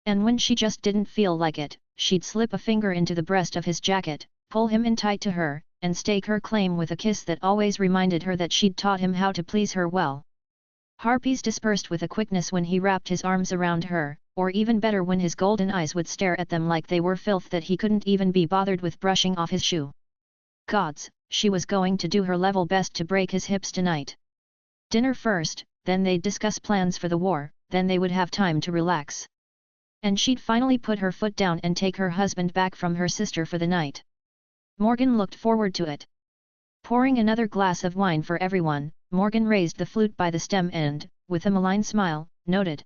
And when she just didn't feel like it, she'd slip a finger into the breast of his jacket, pull him in tight to her, and stake her claim with a kiss that always reminded her that she'd taught him how to please her well. Harpies dispersed with a quickness when he wrapped his arms around her, or even better when his golden eyes would stare at them like they were filth that he couldn't even be bothered with brushing off his shoe. Gods, she was going to do her level best to break his hips tonight. Dinner first, then they'd discuss plans for the war, then they would have time to relax. And she'd finally put her foot down and take her husband back from her sister for the night. Morgan looked forward to it. Pouring another glass of wine for everyone, Morgan raised the flute by the stem and, with a malign smile, noted.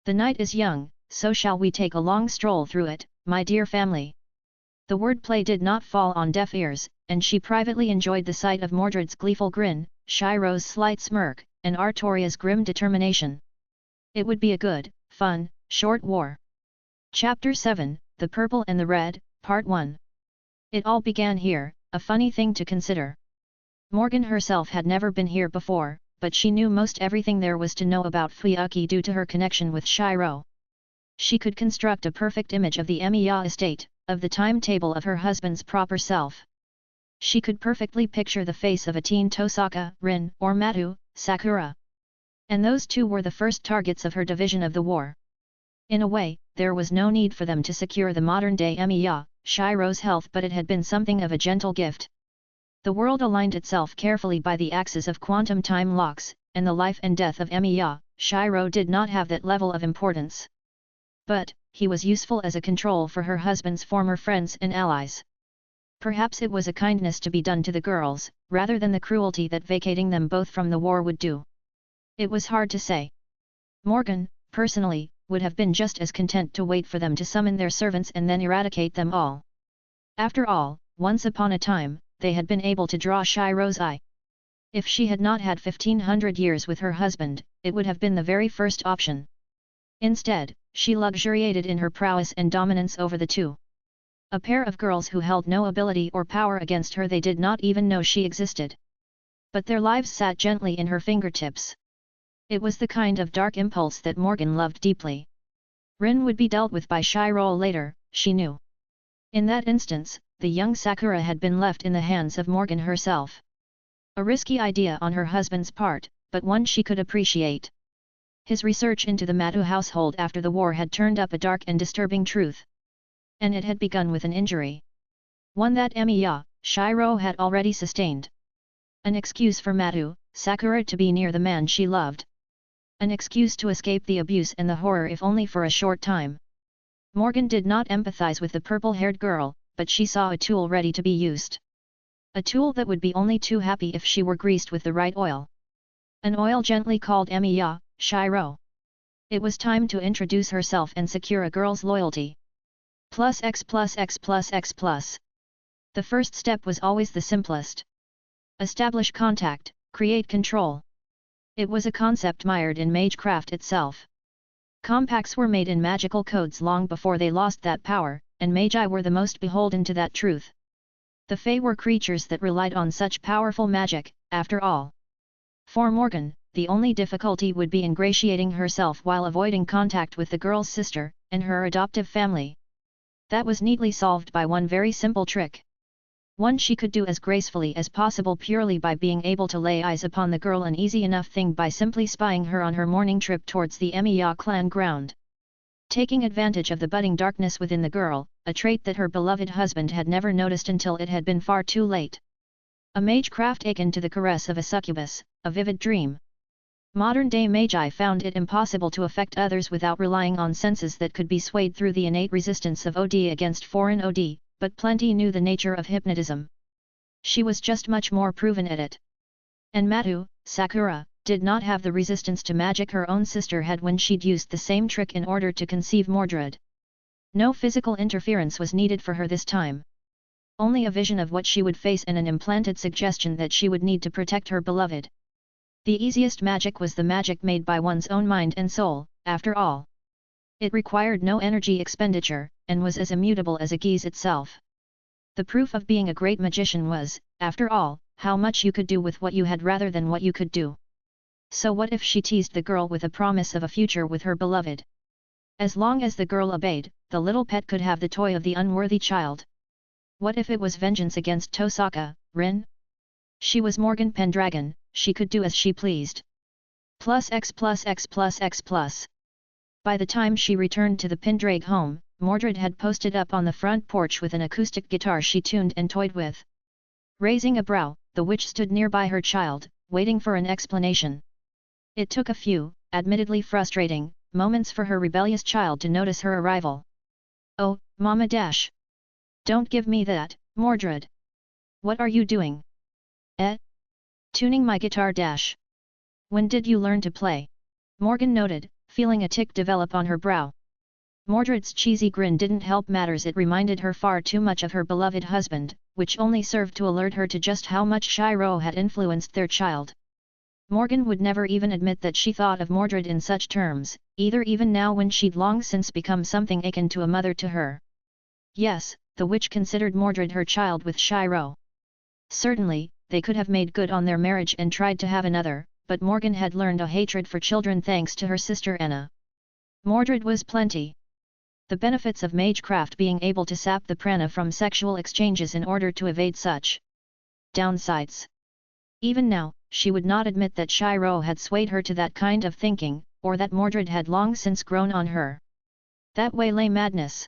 The night is young, so shall we take a long stroll through it, my dear family? The wordplay did not fall on deaf ears, and she privately enjoyed the sight of Mordred's gleeful grin, Shirou's slight smirk, and Artoria's grim determination. It would be a good, fun, short war. Chapter 7, The Purple and the Red, Part 1. It all began here, a funny thing to consider. Morgan herself had never been here before, but she knew most everything there was to know about Fuyuki due to her connection with Shirou. She could construct a perfect image of the Emiya estate, of the timetable of her husband's proper self. She could perfectly picture the face of a teen Tosaka, Rin, or Matu, Sakura. And those two were the first targets of her division of the war. In a way, there was no need for them to secure the modern-day Emiya, Shirou's health, but it had been something of a gentle gift. The world aligned itself carefully by the axis of quantum time locks, and the life and death of Emiya, Shirou did not have that level of importance. But, he was useful as a control for her husband's former friends and allies. Perhaps it was a kindness to be done to the girls, rather than the cruelty that vacating them both from the war would do. It was hard to say. Morgan, personally, would have been just as content to wait for them to summon their servants and then eradicate them all. After all, once upon a time, they had been able to draw Shirou's eye. If she had not had 1500 years with her husband, it would have been the very first option. Instead, she luxuriated in her prowess and dominance over the two. A pair of girls who held no ability or power against her, they did not even know she existed. But their lives sat gently in her fingertips. It was the kind of dark impulse that Morgan loved deeply. Rin would be dealt with by Shirou later, she knew. In that instance, the young Sakura had been left in the hands of Morgan herself. A risky idea on her husband's part, but one she could appreciate. His research into the Matu household after the war had turned up a dark and disturbing truth. And it had begun with an injury. One that Emiya, Shirou had already sustained. An excuse for Matu, Sakura, to be near the man she loved. An excuse to escape the abuse and the horror, if only for a short time. Morgan did not empathize with the purple-haired girl, but she saw a tool ready to be used. A tool that would be only too happy if she were greased with the right oil. An oil gently called Emiya, Shirou. It was time to introduce herself and secure a girl's loyalty. Plus X plus X plus X plus. The first step was always the simplest. Establish contact, create control. It was a concept mired in magecraft itself. Compacts were made in magical codes long before they lost that power, and magi were the most beholden to that truth. The Faye were creatures that relied on such powerful magic, after all. For Morgan, the only difficulty would be ingratiating herself while avoiding contact with the girl's sister, and her adoptive family. That was neatly solved by one very simple trick. One she could do as gracefully as possible purely by being able to lay eyes upon the girl, an easy enough thing by simply spying her on her morning trip towards the Emiya clan ground. Taking advantage of the budding darkness within the girl, a trait that her beloved husband had never noticed until it had been far too late. A magecraft akin to the caress of a succubus, a vivid dream. Modern-day magi found it impossible to affect others without relying on senses that could be swayed through the innate resistance of OD against foreign OD, but plenty knew the nature of hypnotism. She was just much more proven at it. And Matu, Sakura, did not have the resistance to magic her own sister had when she'd used the same trick in order to conceive Mordred. No physical interference was needed for her this time. Only a vision of what she would face and an implanted suggestion that she would need to protect her beloved. The easiest magic was the magic made by one's own mind and soul, after all. It required no energy expenditure, and was as immutable as a geese itself. The proof of being a great magician was, after all, how much you could do with what you had rather than what you could do. So what if she teased the girl with a promise of a future with her beloved? As long as the girl obeyed, the little pet could have the toy of the unworthy child. What if it was vengeance against Tosaka, Rin? She was Morgan Pendragon, she could do as she pleased. Plus X plus X plus X plus. By the time she returned to the Pendragon home, Mordred had posted up on the front porch with an acoustic guitar she tuned and toyed with. Raising a brow, the witch stood nearby her child, waiting for an explanation. It took a few, admittedly frustrating, moments for her rebellious child to notice her arrival. "Oh, Mama Dash! Don't give me that, Mordred! What are you doing?" Tuning my guitar Dash. When did you learn to play?" Morgan noted, feeling a tic develop on her brow. Mordred's cheesy grin didn't help matters. It reminded her far too much of her beloved husband, which only served to alert her to just how much Shirou had influenced their child. Morgan would never even admit that she thought of Mordred in such terms, even now when she'd long since become something akin to a mother to her. Yes, the witch considered Mordred her child with Shirou. Certainly, they could have made good on their marriage and tried to have another, but Morgan had learned a hatred for children thanks to her sister Anna. Mordred was plenty. The benefits of magecraft being able to sap the prana from sexual exchanges in order to evade such downsides. Even now, she would not admit that Shirou had swayed her to that kind of thinking, or that Mordred had long since grown on her. That way lay madness.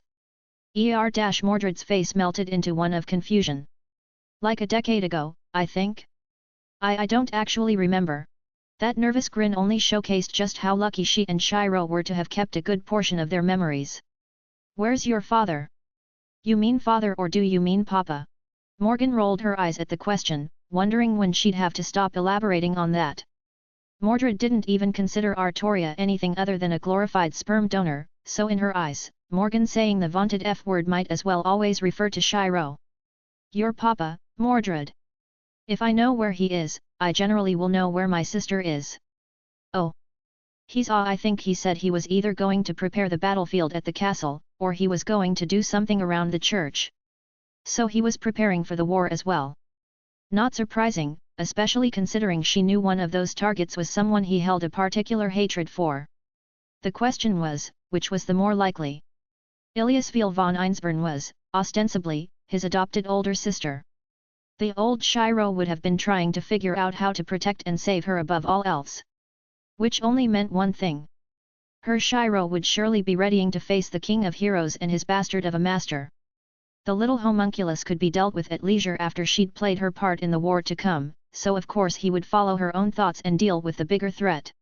Mordred's face melted into one of confusion. Like a decade ago, I think? I don't actually remember. That nervous grin only showcased just how lucky she and Shirou were to have kept a good portion of their memories. "Where's your father?" "You mean father or do you mean papa?" Morgan rolled her eyes at the question, wondering when she'd have to stop elaborating on that. Mordred didn't even consider Artoria anything other than a glorified sperm donor, so in her eyes, Morgan saying the vaunted F-word might as well always refer to Shirou. "Your papa, Mordred. If I know where he is, I generally will know where my sister is." "Oh. I think he said he was either going to prepare the battlefield at the castle, or he was going to do something around the church. So he was preparing for the war as well." Not surprising, especially considering she knew one of those targets was someone he held a particular hatred for. The question was, which was the more likely? Iliasville von Einsborn was, ostensibly, his adopted older sister. The old Shirou would have been trying to figure out how to protect and save her above all else. Which only meant one thing. Her Shirou would surely be readying to face the King of Heroes and his bastard of a master. The little homunculus could be dealt with at leisure after she'd played her part in the war to come, so of course he would follow her own thoughts and deal with the bigger threat.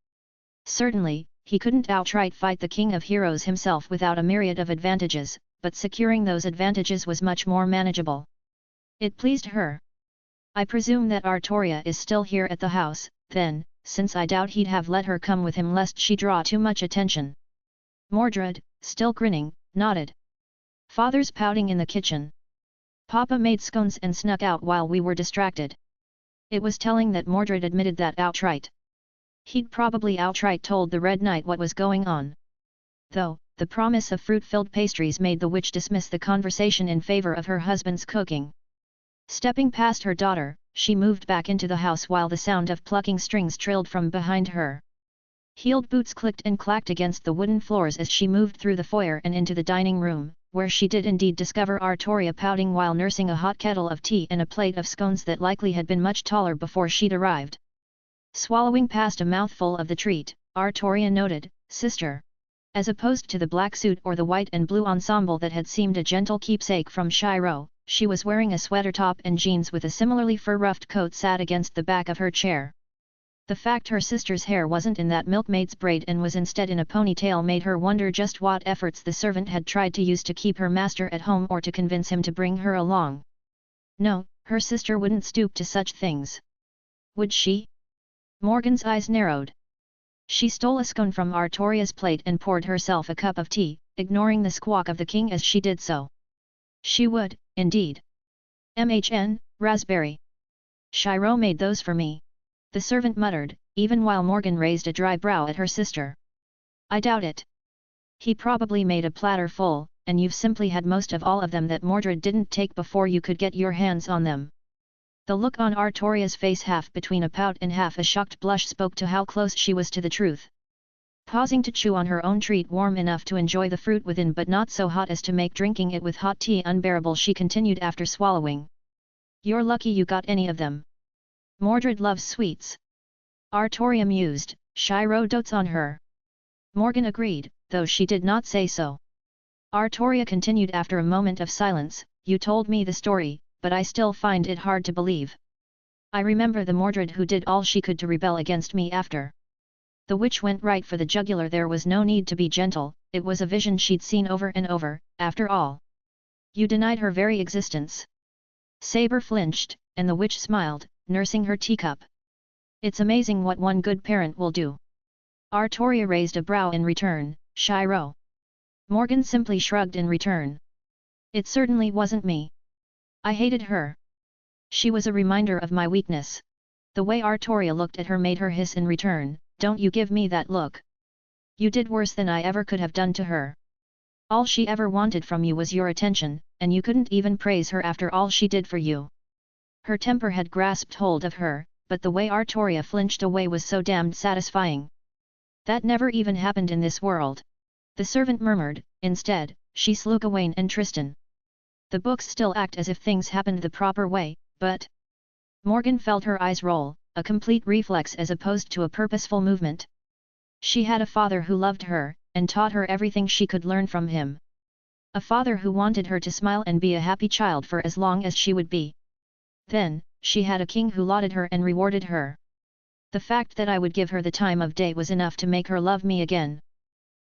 Certainly, he couldn't outright fight the King of Heroes himself without a myriad of advantages, but securing those advantages was much more manageable. It pleased her. "I presume that Artoria is still here at the house, then, since I doubt he'd have let her come with him lest she draw too much attention." Mordred, still grinning, nodded. "Father's pouting in the kitchen. Papa made scones and snuck out while we were distracted." It was telling that Mordred admitted that outright. He'd probably outright told the Red Knight what was going on. Though, the promise of fruit-filled pastries made the witch dismiss the conversation in favor of her husband's cooking. Stepping past her daughter, she moved back into the house while the sound of plucking strings trailed from behind her. Heeled boots clicked and clacked against the wooden floors as she moved through the foyer and into the dining room, where she did indeed discover Artoria pouting while nursing a hot kettle of tea and a plate of scones that likely had been much taller before she'd arrived. Swallowing past a mouthful of the treat, Artoria noted, "Sister." As opposed to the black suit or the white and blue ensemble that had seemed a gentle keepsake from Shirou, she was wearing a sweater top and jeans with a similarly fur-ruffed coat sat against the back of her chair. The fact her sister's hair wasn't in that milkmaid's braid and was instead in a ponytail made her wonder just what efforts the servant had tried to use to keep her master at home or to convince him to bring her along. No, her sister wouldn't stoop to such things. Would she? Morgan's eyes narrowed. She stole a scone from Artoria's plate and poured herself a cup of tea, ignoring the squawk of the king as she did so. She would, indeed. Raspberry. Shirou made those for me. The servant muttered, even while Morgan raised a dry brow at her sister. I doubt it. He probably made a platter full, and you've simply had most of all of them that Mordred didn't take before you could get your hands on them. The look on Artoria's face, half between a pout and half a shocked blush, spoke to how close she was to the truth. Pausing to chew on her own treat, warm enough to enjoy the fruit within but not so hot as to make drinking it with hot tea unbearable, she continued after swallowing. You're lucky you got any of them. Mordred loves sweets. Artoria mused, Shirou dotes on her. Morgan agreed, though she did not say so. Artoria continued after a moment of silence, you told me the story, but I still find it hard to believe. I remember the Mordred who did all she could to rebel against me after. The witch went right for the jugular. There was no need to be gentle, it was a vision she'd seen over and over, after all. You denied her very existence. Saber flinched, and the witch smiled, nursing her teacup. It's amazing what one good parent will do. Artoria raised a brow in return, Shirou. Morgan simply shrugged in return. It certainly wasn't me. I hated her. She was a reminder of my weakness. The way Artoria looked at her made her hiss in return, don't you give me that look. You did worse than I ever could have done to her. All she ever wanted from you was your attention, and you couldn't even praise her after all she did for you. Her temper had grasped hold of her, but the way Artoria flinched away was so damned satisfying. That never even happened in this world. The servant murmured, instead, she slew Gawain and Tristan. The books still act as if things happened the proper way, but... Morgan felt her eyes roll, a complete reflex as opposed to a purposeful movement. She had a father who loved her, and taught her everything she could learn from him. A father who wanted her to smile and be a happy child for as long as she would be. Then, she had a king who lauded her and rewarded her. The fact that I would give her the time of day was enough to make her love me again.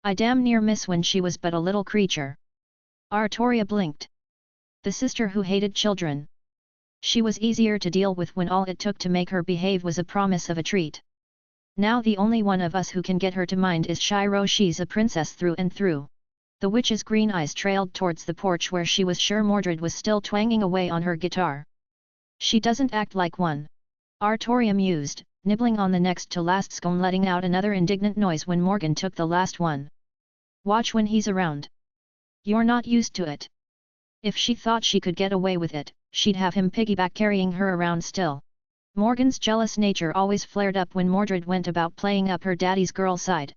I damn near miss when she was but a little creature. Artoria blinked. The sister who hated children. She was easier to deal with when all it took to make her behave was a promise of a treat. Now the only one of us who can get her to mind is Shirou. She's a princess through and through. The witch's green eyes trailed towards the porch where she was sure Mordred was still twanging away on her guitar. She doesn't act like one. Artoria mused, nibbling on the next to last scone, letting out another indignant noise when Morgan took the last one. Watch when he's around. You're not used to it. If she thought she could get away with it, she'd have him piggyback carrying her around still. Morgan's jealous nature always flared up when Mordred went about playing up her daddy's girl side.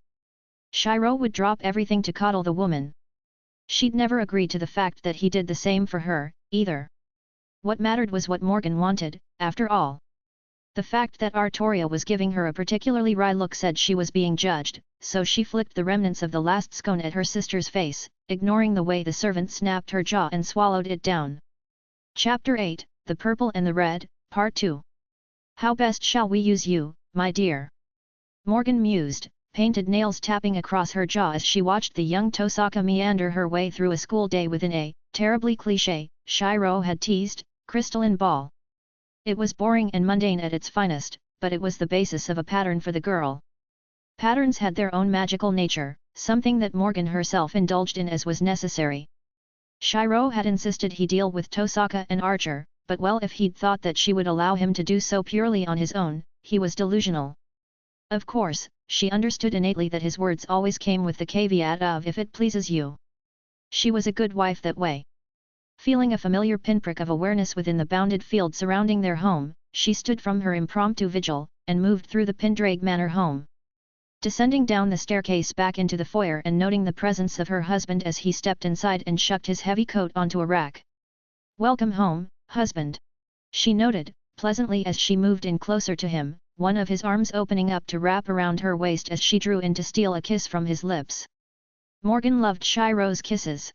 Shirou would drop everything to coddle the woman. She'd never agree to the fact that he did the same for her, either. What mattered was what Morgan wanted, after all. The fact that Artoria was giving her a particularly wry look said she was being judged, so she flicked the remnants of the last scone at her sister's face, ignoring the way the servant snapped her jaw and swallowed it down. Chapter 8, The Purple and the Red, Part 2. How best shall we use you, my dear? Morgan mused, painted nails tapping across her jaw as she watched the young Tosaka meander her way through a school day within a, terribly cliché, Shirou had teased, crystalline ball. It was boring and mundane at its finest, but it was the basis of a pattern for the girl. Patterns had their own magical nature, something that Morgan herself indulged in as was necessary. Shirou had insisted he deal with Tosaka and Archer, but well, if he'd thought that she would allow him to do so purely on his own, he was delusional. Of course, she understood innately that his words always came with the caveat of if it pleases you. She was a good wife that way. Feeling a familiar pinprick of awareness within the bounded field surrounding their home, she stood from her impromptu vigil, and moved through the Pendragon manor home. Descending down the staircase back into the foyer and noting the presence of her husband as he stepped inside and shucked his heavy coat onto a rack. "Welcome home, husband," she noted, pleasantly as she moved in closer to him, one of his arms opening up to wrap around her waist as she drew in to steal a kiss from his lips. Morgan loved Shirou's kisses.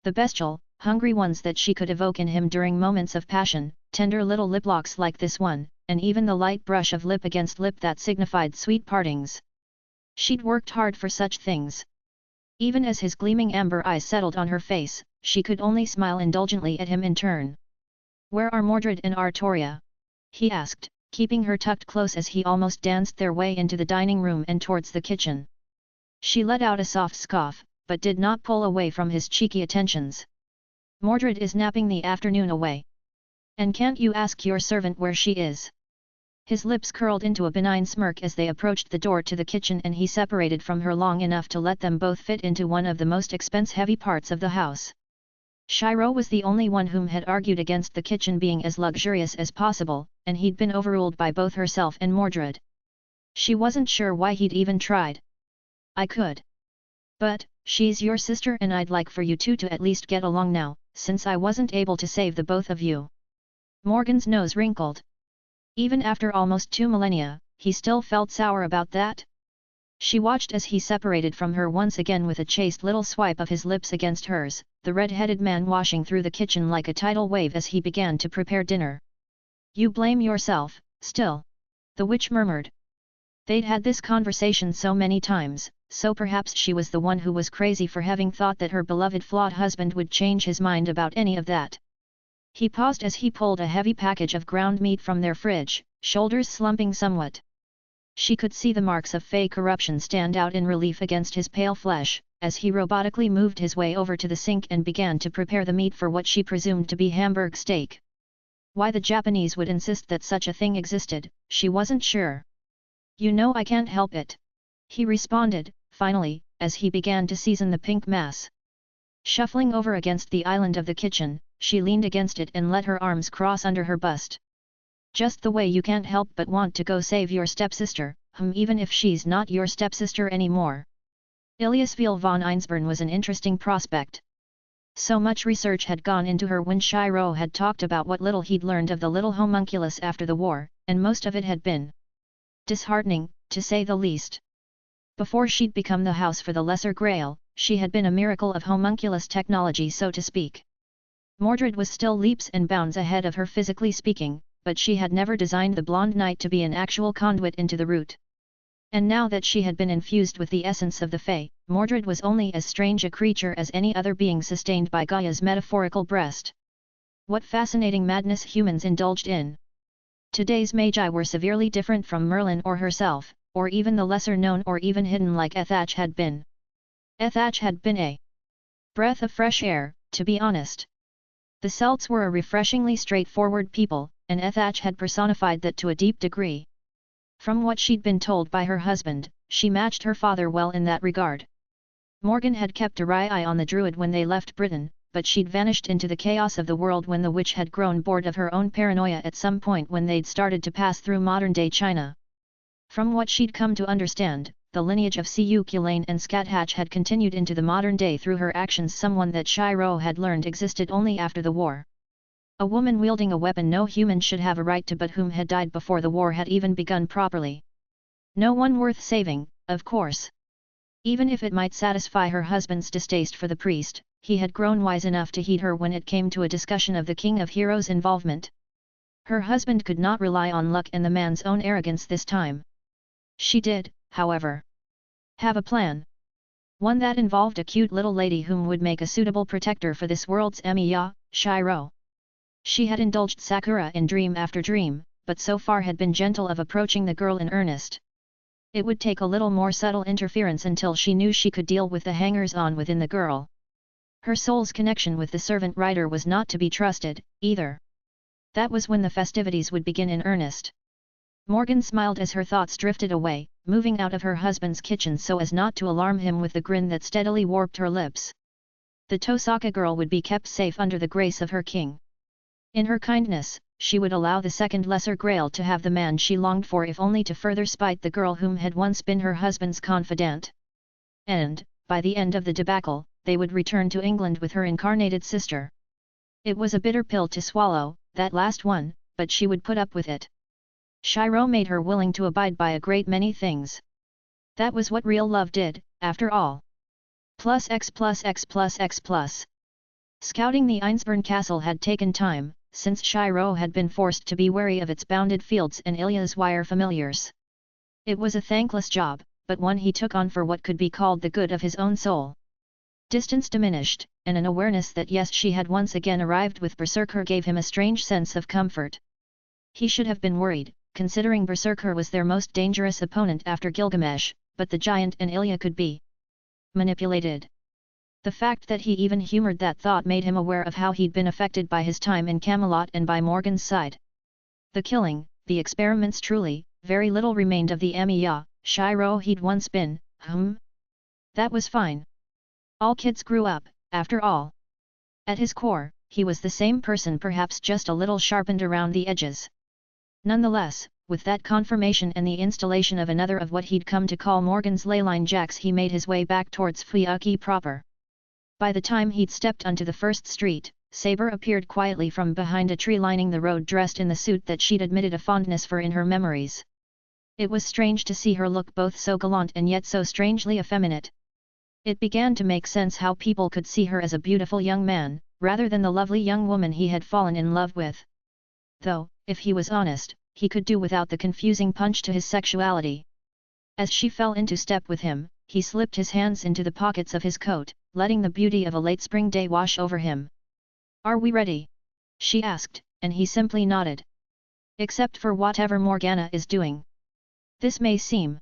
The bestial, hungry ones that she could evoke in him during moments of passion, tender little lip locks like this one, and even the light brush of lip against lip that signified sweet partings. She'd worked hard for such things. Even as his gleaming amber eyes settled on her face, she could only smile indulgently at him in turn. "Where are Mordred and Artoria?" he asked. keeping her tucked close as he almost danced their way into the dining room and towards the kitchen. She let out a soft scoff, but did not pull away from his cheeky attentions. "Mordred is napping the afternoon away. And can't you ask your servant where she is?" His lips curled into a benign smirk as they approached the door to the kitchen, and he separated from her long enough to let them both fit into one of the most expense-heavy parts of the house. Shirou was the only one whom had argued against the kitchen being as luxurious as possible, and he'd been overruled by both herself and Mordred. She wasn't sure why he'd even tried. "I could. But, she's your sister and I'd like for you two to at least get along now, since I wasn't able to save the both of you." Morgan's nose wrinkled. Even after almost 2 millennia, he still felt sour about that. She watched as he separated from her once again with a chaste little swipe of his lips against hers, the red-headed man washing through the kitchen like a tidal wave as he began to prepare dinner. "You blame yourself, still," the witch murmured. They'd had this conversation so many times, so perhaps she was the one who was crazy for having thought that her beloved flawed husband would change his mind about any of that. He paused as he pulled a heavy package of ground meat from their fridge, shoulders slumping somewhat. She could see the marks of Faye corruption stand out in relief against his pale flesh, as he robotically moved his way over to the sink and began to prepare the meat for what she presumed to be Hamburg steak. Why the Japanese would insist that such a thing existed, she wasn't sure. "You know I can't help it," he responded, finally, as he began to season the pink mass. Shuffling over against the island of the kitchen, she leaned against it and let her arms cross under her bust. "Just the way you can't help but want to go save your stepsister, even if she's not your stepsister anymore." Ilyasville von Einsborn was an interesting prospect. So much research had gone into her when Shirou had talked about what little he'd learned of the little homunculus after the war, and most of it had been disheartening, to say the least. Before she'd become the house for the Lesser Grail, she had been a miracle of homunculus technology, so to speak. Mordred was still leaps and bounds ahead of her physically speaking, but she had never designed the blonde knight to be an actual conduit into the root. And now that she had been infused with the essence of the Fae, Mordred was only as strange a creature as any other being sustained by Gaia's metaphorical breast. What fascinating madness humans indulged in! Today's magi were severely different from Merlin or herself, or even the lesser-known or even hidden like Ethach had been. Ethach had been a breath of fresh air, to be honest. The Celts were a refreshingly straightforward people, and Ethach had personified that to a deep degree. From what she'd been told by her husband, she matched her father well in that regard. Morgan had kept a wry eye on the Druid when they left Britain, but she'd vanished into the chaos of the world when the witch had grown bored of her own paranoia at some point when they'd started to pass through modern-day China. From what she'd come to understand, the lineage of Siu Kulane and Scathatch had continued into the modern day through her actions, someone that Shirou had learned existed only after the war. A woman wielding a weapon no human should have a right to, but whom had died before the war had even begun properly. No one worth saving, of course. Even if it might satisfy her husband's distaste for the priest, he had grown wise enough to heed her when it came to a discussion of the King of Heroes' involvement. Her husband could not rely on luck and the man's own arrogance this time. She did, however, have a plan. One that involved a cute little lady whom would make a suitable protector for this world's Emiya, Shirou. She had indulged Sakura in dream after dream, but so far had been gentle of approaching the girl in earnest. It would take a little more subtle interference until she knew she could deal with the hangers-on within the girl. Her soul's connection with the servant rider was not to be trusted, either. That was when the festivities would begin in earnest. Morgan smiled as her thoughts drifted away, moving out of her husband's kitchen so as not to alarm him with the grin that steadily warped her lips. The Tosaka girl would be kept safe under the grace of her king. In her kindness, she would allow the second lesser grail to have the man she longed for, if only to further spite the girl whom had once been her husband's confidant. And, by the end of the debacle, they would return to England with her incarnated sister. It was a bitter pill to swallow, that last one, but she would put up with it. Shirou made her willing to abide by a great many things. That was what real love did, after all. Plus X plus X plus X plus. Scouting the Einsborn castle had taken time, since Shirou had been forced to be wary of its bounded fields and Ilya's wire familiars. It was a thankless job, but one he took on for what could be called the good of his own soul. Distance diminished, and an awareness that yes, she had once again arrived with Berserker gave him a strange sense of comfort. He should have been worried, considering Berserker was their most dangerous opponent after Gilgamesh, but the giant and Ilya could be manipulated. The fact that he even humored that thought made him aware of how he'd been affected by his time in Camelot and by Morgan's side. The killing, the experiments, truly, very little remained of the Amiya, Shirou he'd once been. That was fine. All kids grew up, after all. At his core, he was the same person, perhaps just a little sharpened around the edges. Nonetheless, with that confirmation and the installation of another of what he'd come to call Morgan's leyline jacks, he made his way back towards Fuyaki proper. By the time he'd stepped onto the first street, Saber appeared quietly from behind a tree lining the road, dressed in the suit that she'd admitted a fondness for in her memories. It was strange to see her look both so gallant and yet so strangely effeminate. It began to make sense how people could see her as a beautiful young man, rather than the lovely young woman he had fallen in love with. Though, if he was honest, he could do without the confusing punch to his sexuality. As she fell into step with him, he slipped his hands into the pockets of his coat, letting the beauty of a late spring day wash over him. "Are we ready?" she asked, and he simply nodded. "Except for whatever Morgana is doing. This may seem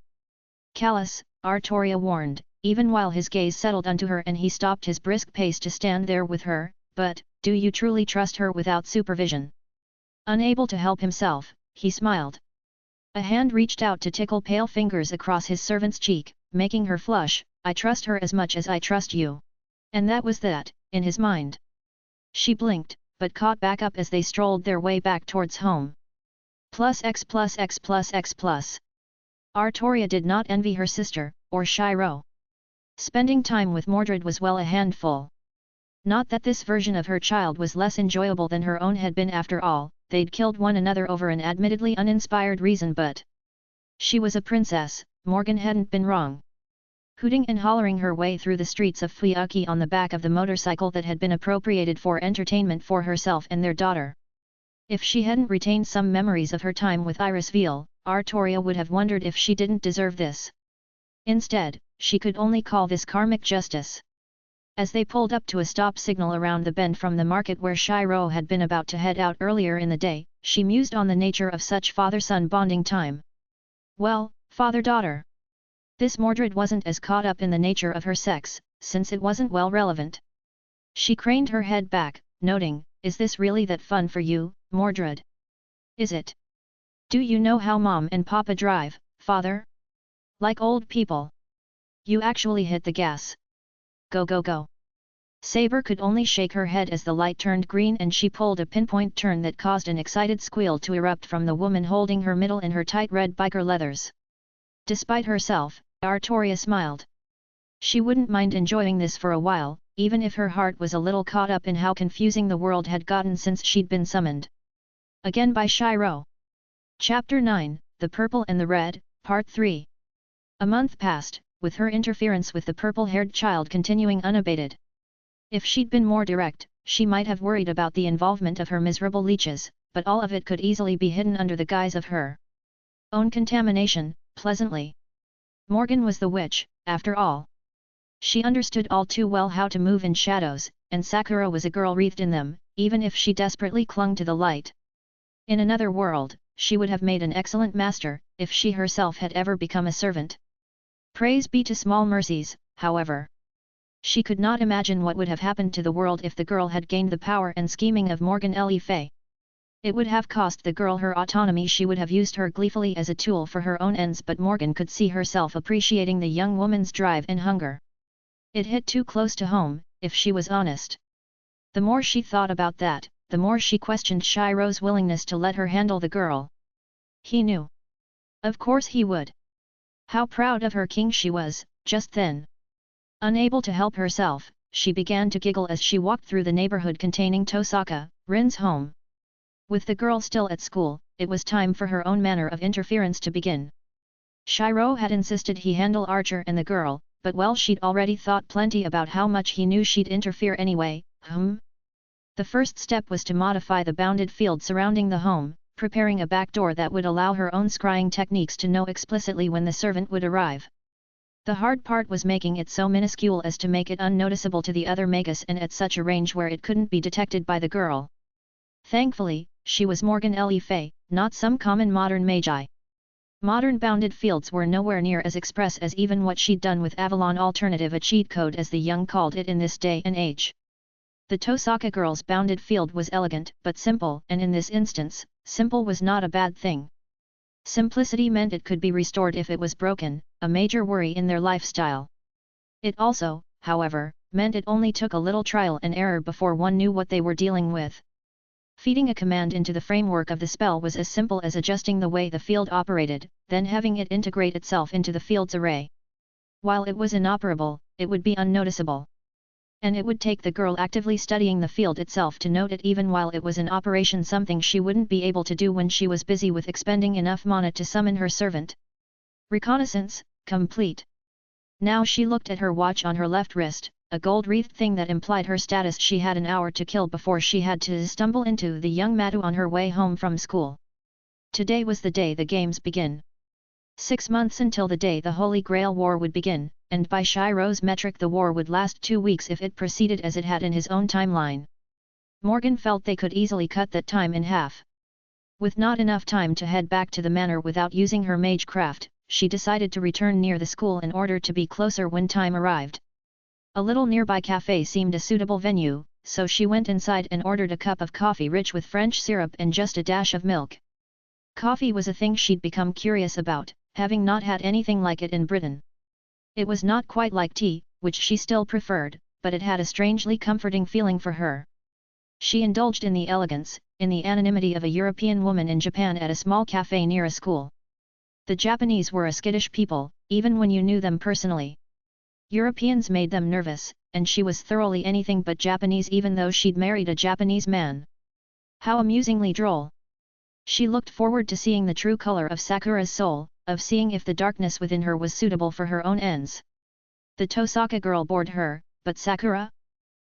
callous," Artoria warned, even while his gaze settled onto her and he stopped his brisk pace to stand there with her, "but, do you truly trust her without supervision?" Unable to help himself, he smiled. A hand reached out to tickle pale fingers across his servant's cheek, making her flush. "I trust her as much as I trust you." And that was that, in his mind. She blinked, but caught back up as they strolled their way back towards home. +X+X+X+. Artoria did not envy her sister, or Shirou. Spending time with Mordred was well a handful. Not that this version of her child was less enjoyable than her own had been, after all, they'd killed one another over an admittedly uninspired reason, but she was a princess, Morgan hadn't been wrong. Hooting and hollering her way through the streets of Fuyaki on the back of the motorcycle that had been appropriated for entertainment for herself and their daughter. If she hadn't retained some memories of her time with Iris Veal, Artoria would have wondered if she didn't deserve this. Instead, she could only call this karmic justice. As they pulled up to a stop signal around the bend from the market where Shirou had been about to head out earlier in the day, she mused on the nature of such father-son bonding time. Well, father-daughter. This Mordred wasn't as caught up in the nature of her sex, since it wasn't well relevant. She craned her head back, noting, "Is this really that fun for you, Mordred? Is it? Do you know how Mom and Papa drive, father? Like old people. You actually hit the gas. Go go go." Saber could only shake her head as the light turned green and she pulled a pinpoint turn that caused an excited squeal to erupt from the woman holding her middle in her tight red biker leathers. Despite herself, Artoria smiled. She wouldn't mind enjoying this for a while, even if her heart was a little caught up in how confusing the world had gotten since she'd been summoned again by Shirou. Chapter 9, The Purple and the Red, Part 3. A month passed, with her interference with the purple-haired child continuing unabated. If she'd been more direct, she might have worried about the involvement of her miserable leeches, but all of it could easily be hidden under the guise of her own contamination, pleasantly. Morgan was the witch, after all. She understood all too well how to move in shadows, and Sakura was a girl wreathed in them, even if she desperately clung to the light. In another world, she would have made an excellent master, if she herself had ever become a servant. Praise be to small mercies, however. She could not imagine what would have happened to the world if the girl had gained the power and scheming of Morgan Le Fay. It would have cost the girl her autonomy. She would have used her gleefully as a tool for her own ends, but Morgan could see herself appreciating the young woman's drive and hunger. It hit too close to home, if she was honest. The more she thought about that, the more she questioned Shirou's willingness to let her handle the girl. He knew. Of course he would. How proud of her king she was, just then. Unable to help herself, she began to giggle as she walked through the neighborhood containing Tosaka, Rin's home. With the girl still at school, it was time for her own manner of interference to begin. Shirou had insisted he handle Archer and the girl, but well, she'd already thought plenty about how much he knew she'd interfere anyway. The first step was to modify the bounded field surrounding the home, preparing a back door that would allow her own scrying techniques to know explicitly when the servant would arrive. The hard part was making it so minuscule as to make it unnoticeable to the other magus and at such a range where it couldn't be detected by the girl. Thankfully, she was Morgan Le Fay, not some common modern magi. Modern bounded fields were nowhere near as express as even what she'd done with Avalon Alternative, a cheat code as the young called it in this day and age. The Tosaka girl's bounded field was elegant but simple, and in this instance, simple was not a bad thing. Simplicity meant it could be restored if it was broken, a major worry in their lifestyle. It also, however, meant it only took a little trial and error before one knew what they were dealing with. Feeding a command into the framework of the spell was as simple as adjusting the way the field operated, then having it integrate itself into the field's array. While it was inoperable, it would be unnoticeable. And it would take the girl actively studying the field itself to note it even while it was in operation, something she wouldn't be able to do when she was busy with expending enough mana to summon her servant. Reconnaissance, complete. Now she looked at her watch on her left wrist, a gold-wreathed thing that implied her status. She had an hour to kill before she had to stumble into the young Matu on her way home from school. Today was the day the games begin. 6 months until the day the Holy Grail War would begin, and by Shirou's metric the war would last 2 weeks if it proceeded as it had in his own timeline. Morgan felt they could easily cut that time in half. With not enough time to head back to the manor without using her mage craft, she decided to return near the school in order to be closer when time arrived. A little nearby cafe seemed a suitable venue, so she went inside and ordered a cup of coffee rich with French syrup and just a dash of milk. Coffee was a thing she'd become curious about, having not had anything like it in Britain. It was not quite like tea, which she still preferred, but it had a strangely comforting feeling for her. She indulged in the elegance, in the anonymity of a European woman in Japan at a small cafe near a school. The Japanese were a skittish people, even when you knew them personally. Europeans made them nervous, and she was thoroughly anything but Japanese even though she'd married a Japanese man. How amusingly droll! She looked forward to seeing the true color of Sakura's soul, of seeing if the darkness within her was suitable for her own ends. The Tosaka girl bored her, but Sakura?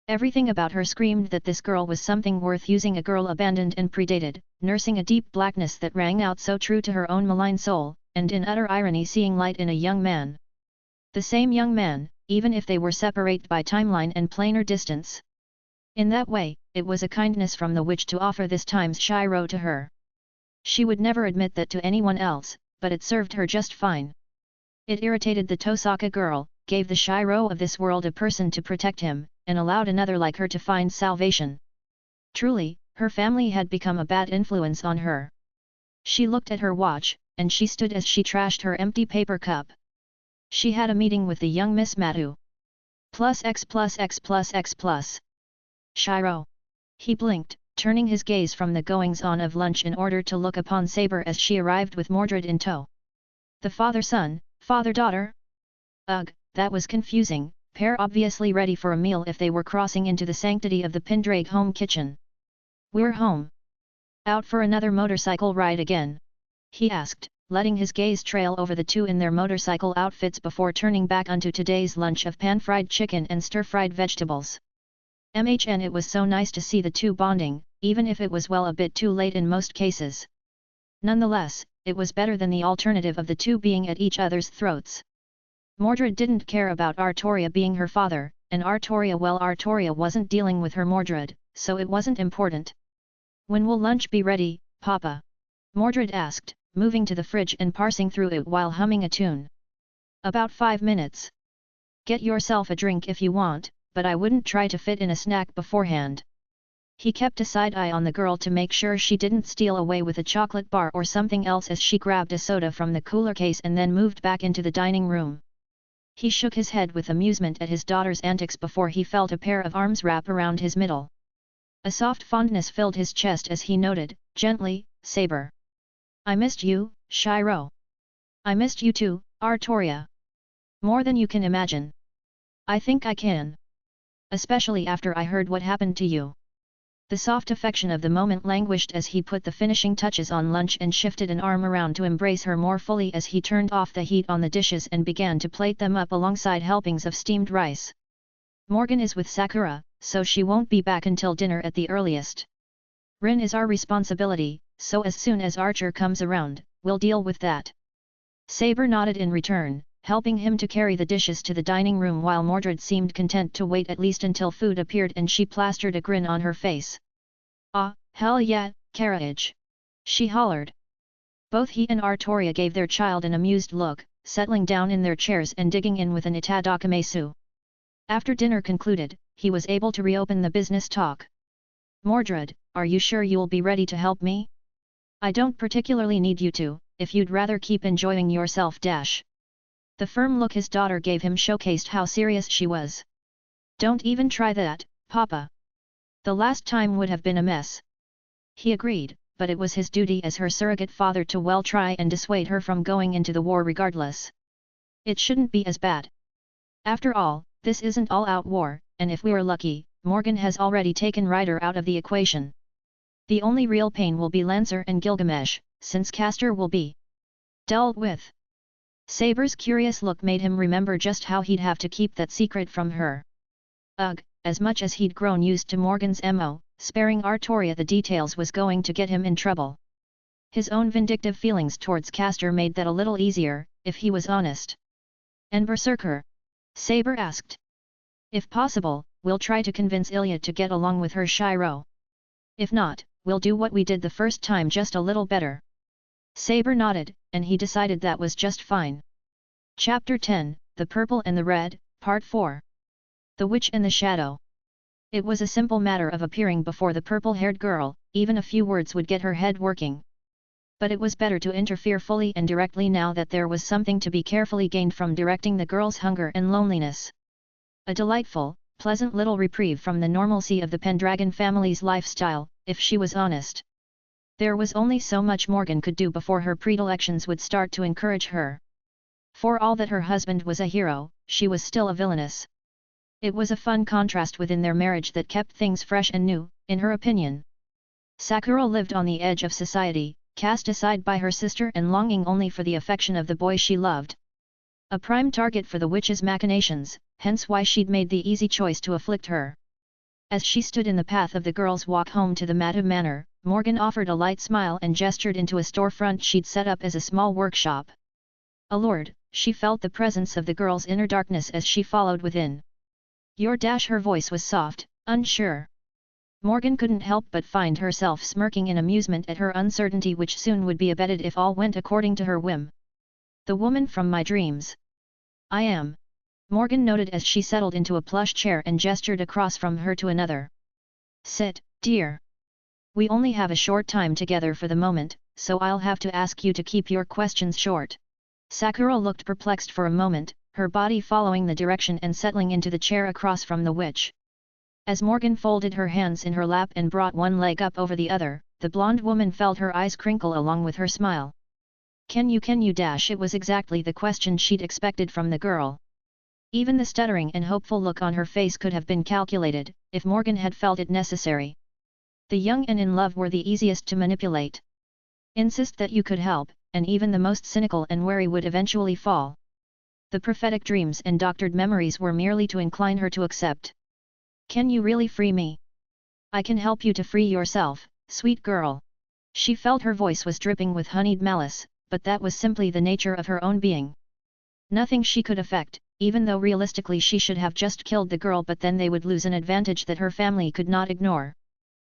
Everything about her screamed that this girl was something worth using, a girl abandoned and predated, nursing a deep blackness that rang out so true to her own malign soul, and in utter irony seeing light in a young man. The same young man, even if they were separated by timeline and planar distance. In that way, it was a kindness from the witch to offer this time's Shirou to her. She would never admit that to anyone else, but it served her just fine. It irritated the Tosaka girl, gave the Shirou of this world a person to protect him, and allowed another like her to find salvation. Truly, her family had become a bad influence on her. She looked at her watch, and she stood as she trashed her empty paper cup. She had a meeting with the young Miss Matu. Plus X plus X plus X plus. Shirou. He blinked, turning his gaze from the goings-on of lunch in order to look upon Saber as she arrived with Mordred in tow. The father-son, father-daughter? Ugh, that was confusing, pair obviously ready for a meal if they were crossing into the sanctity of the Pendragon home kitchen. We're home. Out for another motorcycle ride again? He asked, letting his gaze trail over the two in their motorcycle outfits before turning back onto today's lunch of pan-fried chicken and stir-fried vegetables. MHN, it was so nice to see the two bonding, even if it was well a bit too late in most cases. Nonetheless, it was better than the alternative of the two being at each other's throats. Mordred didn't care about Artoria being her father, and Artoria wasn't dealing with her Mordred, so it wasn't important. When will lunch be ready, Papa? Mordred asked, moving to the fridge and parsing through it while humming a tune. About 5 minutes. Get yourself a drink if you want, but I wouldn't try to fit in a snack beforehand. He kept a side eye on the girl to make sure she didn't steal away with a chocolate bar or something else as she grabbed a soda from the cooler case and then moved back into the dining room. He shook his head with amusement at his daughter's antics before he felt a pair of arms wrap around his middle. A soft fondness filled his chest as he noted, gently, Saber. I missed you, Shirou. I missed you too, Artoria. More than you can imagine. I think I can. Especially after I heard what happened to you. The soft affection of the moment languished as he put the finishing touches on lunch and shifted an arm around to embrace her more fully as he turned off the heat on the dishes and began to plate them up alongside helpings of steamed rice. Morgan is with Sakura, so she won't be back until dinner at the earliest. Rin is our responsibility, so as soon as Archer comes around, we'll deal with that. Saber nodded in return, helping him to carry the dishes to the dining room while Mordred seemed content to wait at least until food appeared and she plastered a grin on her face. Ah, hell yeah, carriage. she hollered. Both he and Artoria gave their child an amused look, settling down in their chairs and digging in with an itadakumesu. After dinner concluded, he was able to reopen the business talk. Mordred, are you sure you'll be ready to help me? I don't particularly need you to, if you'd rather keep enjoying yourself. The firm look his daughter gave him showcased how serious she was. Don't even try that, Papa. The last time would have been a mess. He agreed, but it was his duty as her surrogate father to try and dissuade her from going into the war regardless. It shouldn't be as bad. After all, this isn't all-out war, and if we're lucky, Morgan has already taken Ryder out of the equation. The only real pain will be Lancer and Gilgamesh, since Castor will be dealt with. Saber's curious look made him remember just how he'd have to keep that secret from her. Ugh, as much as he'd grown used to Morgan's MO, sparing Artoria the details was going to get him in trouble. His own vindictive feelings towards Castor made that a little easier, if he was honest. And Berserker? Saber asked. If possible, we'll try to convince Ilya to get along with her Shirou. If not, we'll do what we did the first time, just a little better. Saber nodded, and he decided that was just fine. Chapter 10, The Purple and the Red, Part 4. The Witch and the Shadow. It was a simple matter of appearing before the purple-haired girl, even a few words would get her head working. But it was better to interfere fully and directly now that there was something to be carefully gained from directing the girl's hunger and loneliness. A delightful, pleasant little reprieve from the normalcy of the Pendragon family's lifestyle, if she was honest. There was only so much Morgan could do before her predilections would start to encourage her. For all that her husband was a hero, she was still a villainess. It was a fun contrast within their marriage that kept things fresh and new, in her opinion. Sakura lived on the edge of society, cast aside by her sister and longing only for the affection of the boy she loved. A prime target for the witch's machinations, hence why she'd made the easy choice to afflict her. As she stood in the path of the girl's walk home to the Matu Manor, Morgan offered a light smile and gestured into a storefront she'd set up as a small workshop. Allured, she felt the presence of the girl's inner darkness as she followed within. Her voice was soft, unsure. Morgan couldn't help but find herself smirking in amusement at her uncertainty, which soon would be abated if all went according to her whim. The woman from my dreams. I am. Morgan noted as she settled into a plush chair and gestured across from her to another. Sit, dear. We only have a short time together for the moment, so I'll have to ask you to keep your questions short. Sakura looked perplexed for a moment, her body following the direction and settling into the chair across from the witch. As Morgan folded her hands in her lap and brought one leg up over the other, the blonde woman felt her eyes crinkle along with her smile. Can you? It was exactly the question she'd expected from the girl. Even the stuttering and hopeful look on her face could have been calculated, if Morgan had felt it necessary. The young and in love were the easiest to manipulate. Insist that you could help, and even the most cynical and wary would eventually fall. The prophetic dreams and doctored memories were merely to incline her to accept. Can you really free me? I can help you to free yourself, sweet girl. She felt her voice was dripping with honeyed malice, but that was simply the nature of her own being. Nothing she could affect, even though realistically she should have just killed the girl, but then they would lose an advantage that her family could not ignore.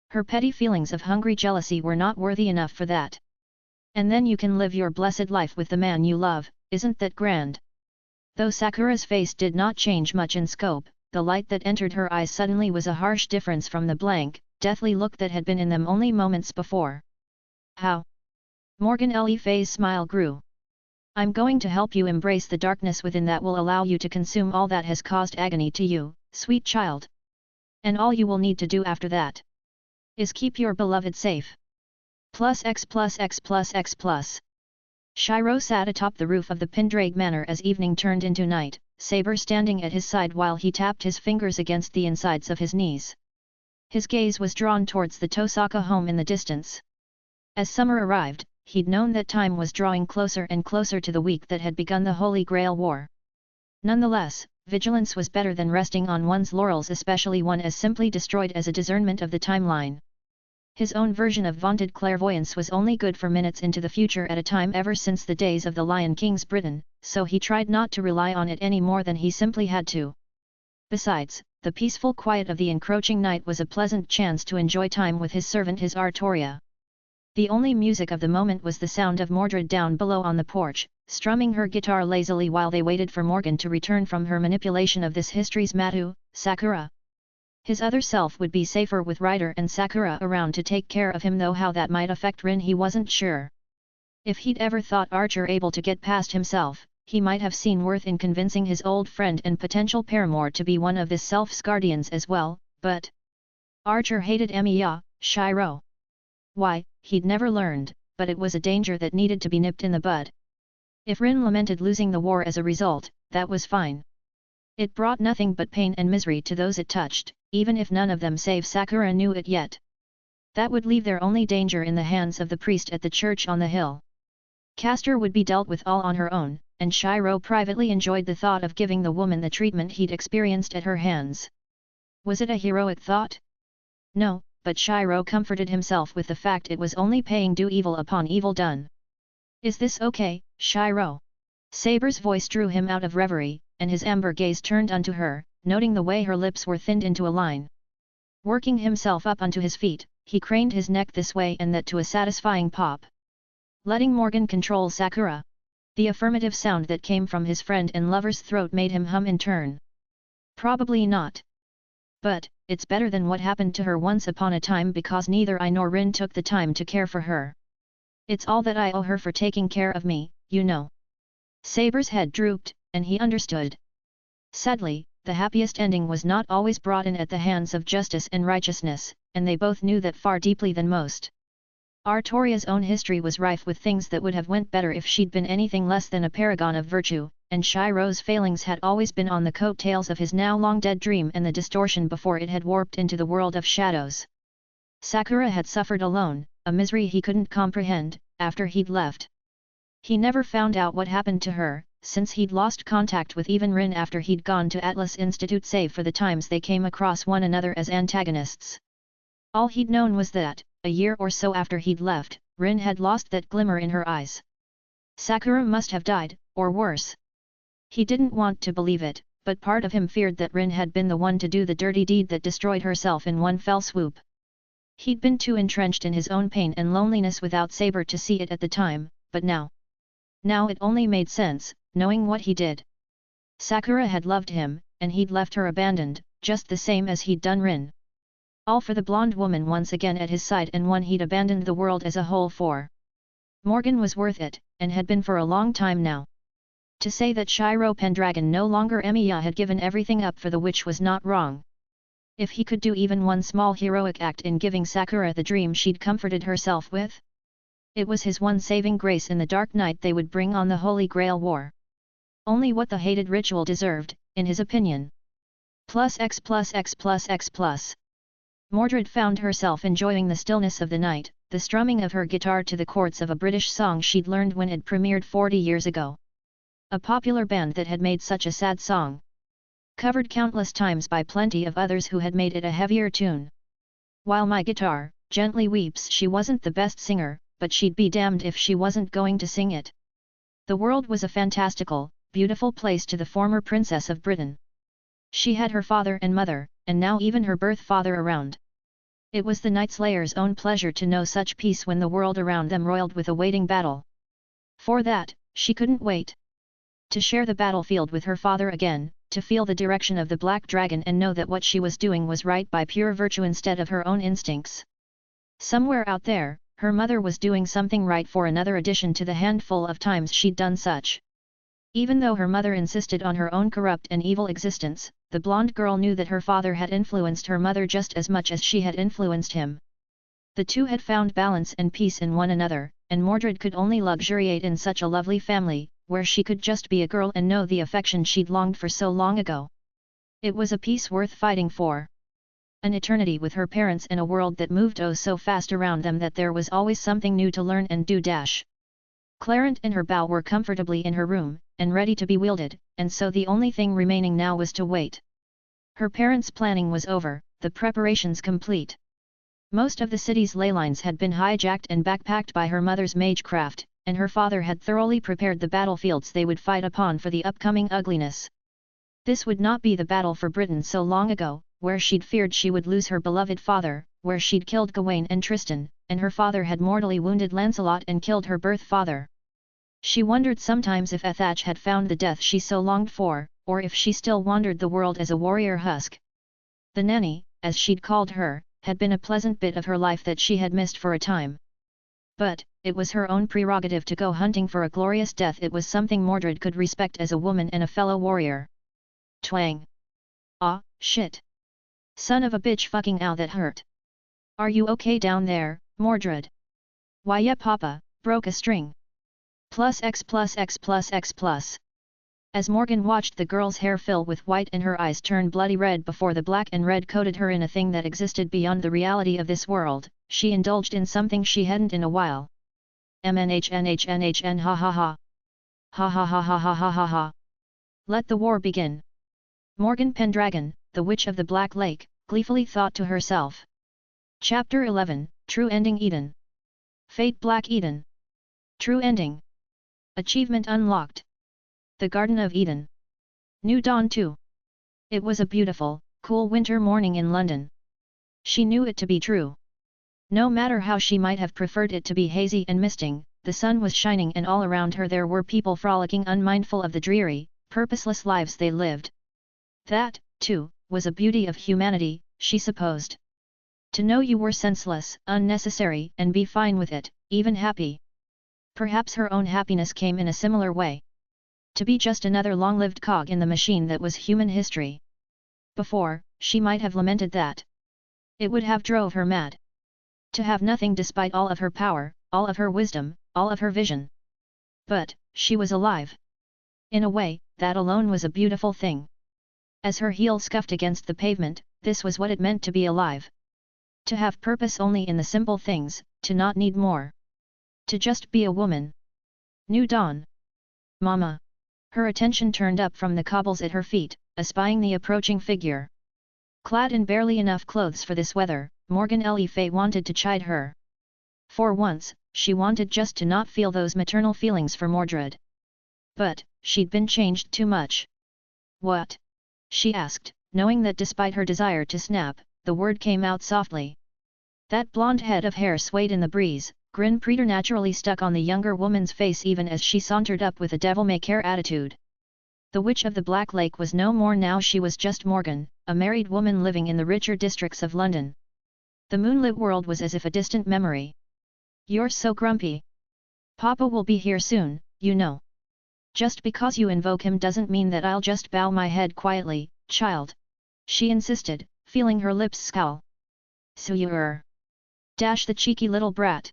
Her petty feelings of hungry jealousy were not worthy enough for that. And then you can live your blessed life with the man you love, isn't that grand? Though Sakura's face did not change much in scope, the light that entered her eyes suddenly was a harsh difference from the blank, deathly look that had been in them only moments before. How? Morgan Le Fay's smile grew. I'm going to help you embrace the darkness within that will allow you to consume all that has caused agony to you, sweet child. And all you will need to do after that is keep your beloved safe. +X+X+X+. Shirou sat atop the roof of the Pendragon Manor as evening turned into night, Saber standing at his side while he tapped his fingers against the insides of his knees. His gaze was drawn towards the Tosaka home in the distance. As summer arrived, he'd known that time was drawing closer and closer to the week that had begun the Holy Grail War. Nonetheless, vigilance was better than resting on one's laurels, especially one as simply destroyed as a discernment of the timeline. His own version of vaunted clairvoyance was only good for minutes into the future at a time ever since the days of the Lion King's Britain, so he tried not to rely on it any more than he simply had to. Besides, the peaceful quiet of the encroaching night was a pleasant chance to enjoy time with his servant his Artoria. The only music of the moment was the sound of Mordred down below on the porch, strumming her guitar lazily while they waited for Morgan to return from her manipulation of this history's Matu, Sakura. His other self would be safer with Ryder and Sakura around to take care of him, though how that might affect Rin he wasn't sure. If he'd ever thought Archer able to get past himself, he might have seen worth in convincing his old friend and potential paramour to be one of this self's guardians as well, but Archer hated Emiya, Shirou. Why, he'd never learned, but it was a danger that needed to be nipped in the bud. If Rin lamented losing the war as a result, that was fine. It brought nothing but pain and misery to those it touched, even if none of them save Sakura knew it yet. That would leave their only danger in the hands of the priest at the church on the hill. Castor would be dealt with all on her own, and Shirou privately enjoyed the thought of giving the woman the treatment he'd experienced at her hands. Was it a heroic thought? No, but Shirou comforted himself with the fact it was only paying due evil upon evil done. Is this okay, Shirou? Saber's voice drew him out of reverie, and his amber gaze turned unto her, noting the way her lips were thinned into a line. Working himself up onto his feet, he craned his neck this way and that to a satisfying pop. Letting Morgan control Sakura. The affirmative sound that came from his friend and lover's throat made him hum in turn. Probably not. But, it's better than what happened to her once upon a time, because neither I nor Rin took the time to care for her. It's all that I owe her for taking care of me, you know. Saber's head drooped, and he understood. Sadly, the happiest ending was not always brought in at the hands of justice and righteousness, and they both knew that far deeply than most. Artoria's own history was rife with things that would have went better if she'd been anything less than a paragon of virtue, and Shirou's failings had always been on the coattails of his now long-dead dream and the distortion before it had warped into the world of shadows. Sakura had suffered alone, a misery he couldn't comprehend, after he'd left. He never found out what happened to her, since he'd lost contact with even Rin after he'd gone to Atlas Institute, save for the times they came across one another as antagonists. All he'd known was that, a year or so after he'd left, Rin had lost that glimmer in her eyes. Sakura must have died, or worse. He didn't want to believe it, but part of him feared that Rin had been the one to do the dirty deed that destroyed herself in one fell swoop. He'd been too entrenched in his own pain and loneliness without Saber to see it at the time, but now it only made sense, knowing what he did. Sakura had loved him, and he'd left her abandoned, just the same as he'd done Rin. All for the blonde woman once again at his side, and one he'd abandoned the world as a whole for. Morgan was worth it, and had been for a long time now. To say that Shirou Pendragon no longer Emiya had given everything up for the witch was not wrong. If he could do even one small heroic act in giving Sakura the dream she'd comforted herself with, it was his one saving grace in the dark night they would bring on the Holy Grail War. Only what the hated ritual deserved, in his opinion. +X+X+X+. Mordred found herself enjoying the stillness of the night, the strumming of her guitar to the chords of a British song she'd learned when it premiered 40 years ago. A popular band that had made such a sad song. Covered countless times by plenty of others who had made it a heavier tune. While my guitar gently weeps, she wasn't the best singer, but she'd be damned if she wasn't going to sing it. The world was a fantastical, beautiful place to the former Princess of Britain. She had her father and mother, and now even her birth father around. It was the Night Slayer's own pleasure to know such peace when the world around them roiled with a waiting battle. For that, she couldn't wait. To share the battlefield with her father again, to feel the direction of the Black Dragon and know that what she was doing was right by pure virtue instead of her own instincts. Somewhere out there, her mother was doing something right for another addition to the handful of times she'd done such. Even though her mother insisted on her own corrupt and evil existence, the blonde girl knew that her father had influenced her mother just as much as she had influenced him. The two had found balance and peace in one another, and Mordred could only luxuriate in such a lovely family, where she could just be a girl and know the affection she'd longed for so long ago. It was a peace worth fighting for. An eternity with her parents in a world that moved oh so fast around them that there was always something new to learn and do. Clarence and her bow were comfortably in her room, and ready to be wielded, and so the only thing remaining now was to wait. Her parents' planning was over, the preparations complete. Most of the city's ley lines had been hijacked and backpacked by her mother's magecraft, and her father had thoroughly prepared the battlefields they would fight upon for the upcoming ugliness. This would not be the battle for Britain so long ago, where she'd feared she would lose her beloved father, where she'd killed Gawain and Tristan, and her father had mortally wounded Lancelot and killed her birth father. She wondered sometimes if Ethach had found the death she so longed for, or if she still wandered the world as a warrior husk. The nanny, as she'd called her, had been a pleasant bit of her life that she had missed for a time. But, it was her own prerogative to go hunting for a glorious death. It was something Mordred could respect as a woman and a fellow warrior. Twang. Ah, shit. Son of a bitch, fucking ow, that hurt. Are you okay down there, Mordred? Why yeah papa, broke a string. Plus X plus X plus X plus. As Morgan watched the girl's hair fill with white and her eyes turn bloody red before the black and red coated her in a thing that existed beyond the reality of this world, she indulged in something she hadn't in a while. MNHNHNHN ha ha ha. Ha ha ha ha ha ha ha ha. Let the war begin. Morgan Pendragon, the Witch of the Black Lake, gleefully thought to herself. Chapter 11, True Ending Eden. Fate Black Eden. True Ending. Achievement unlocked. The Garden of Eden. New Dawn 2. It was a beautiful, cool winter morning in London. She knew it to be true. No matter how she might have preferred it to be hazy and misting, the sun was shining and all around her there were people frolicking unmindful of the dreary, purposeless lives they lived. That, too, was a beauty of humanity, she supposed. To know you were senseless, unnecessary, and be fine with it, even happy. Perhaps her own happiness came in a similar way. To be just another long-lived cog in the machine that was human history. Before, she might have lamented that. It would have drove her mad. To have nothing despite all of her power, all of her wisdom, all of her vision. But, she was alive. In a way, that alone was a beautiful thing. As her heel scuffed against the pavement, this was what it meant to be alive. To have purpose only in the simple things, to not need more. To just be a woman. New dawn. Mama. Her attention turned up from the cobbles at her feet, espying the approaching figure. Clad in barely enough clothes for this weather, Morgan Le Fay wanted to chide her. For once, she wanted just to not feel those maternal feelings for Mordred. But, she'd been changed too much. What? She asked, knowing that despite her desire to snap, the word came out softly. That blonde head of hair swayed in the breeze, grin preternaturally stuck on the younger woman's face even as she sauntered up with a devil-may-care attitude. The Witch of the Black Lake was no more now, she was just Morgan, a married woman living in the richer districts of London. The moonlit world was as if a distant memory. You're so grumpy. Papa will be here soon, you know. Just because you invoke him doesn't mean that I'll just bow my head quietly, child. She insisted, feeling her lips scowl. So you're... Dash the cheeky little brat.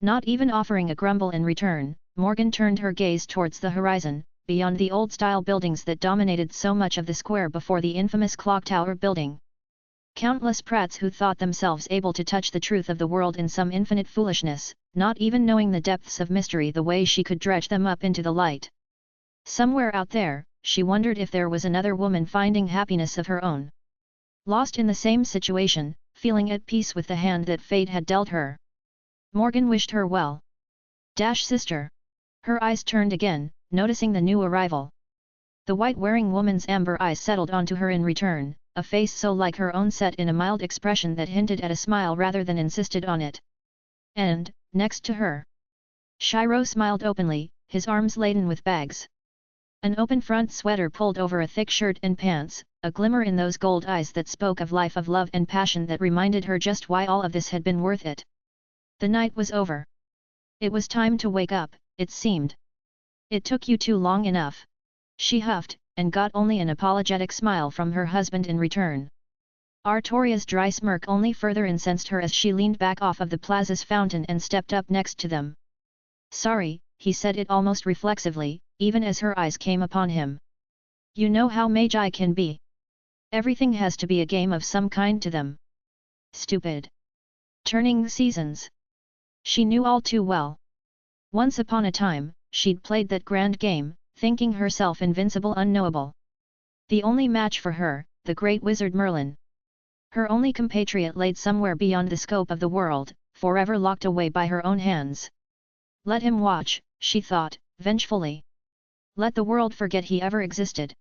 Not even offering a grumble in return, Morgan turned her gaze towards the horizon, beyond the old-style buildings that dominated so much of the square before the infamous clock tower building. Countless prats who thought themselves able to touch the truth of the world in some infinite foolishness, not even knowing the depths of mystery the way she could dredge them up into the light. Somewhere out there, she wondered if there was another woman finding happiness of her own. Lost in the same situation, feeling at peace with the hand that fate had dealt her. Morgan wished her well. Dash sister. Her eyes turned again, noticing the new arrival. The white-wearing woman's amber eyes settled onto her in return, a face so like her own set in a mild expression that hinted at a smile rather than insisted on it. And, next to her, Shirou smiled openly, his arms laden with bags. An open front sweater pulled over a thick shirt and pants, a glimmer in those gold eyes that spoke of life, of love and passion that reminded her just why all of this had been worth it. The night was over. It was time to wake up, it seemed. It took you too long enough. She huffed, and got only an apologetic smile from her husband in return. Artoria's dry smirk only further incensed her as she leaned back off of the plaza's fountain and stepped up next to them. Sorry, he said it almost reflexively, even as her eyes came upon him. You know how magi can be. Everything has to be a game of some kind to them. Stupid. Turning seasons. She knew all too well. Once upon a time, she'd played that grand game, thinking herself invincible, unknowable. The only match for her, the great wizard Merlin. Her only compatriot laid somewhere beyond the scope of the world, forever locked away by her own hands. Let him watch, she thought, vengefully. Let the world forget he ever existed.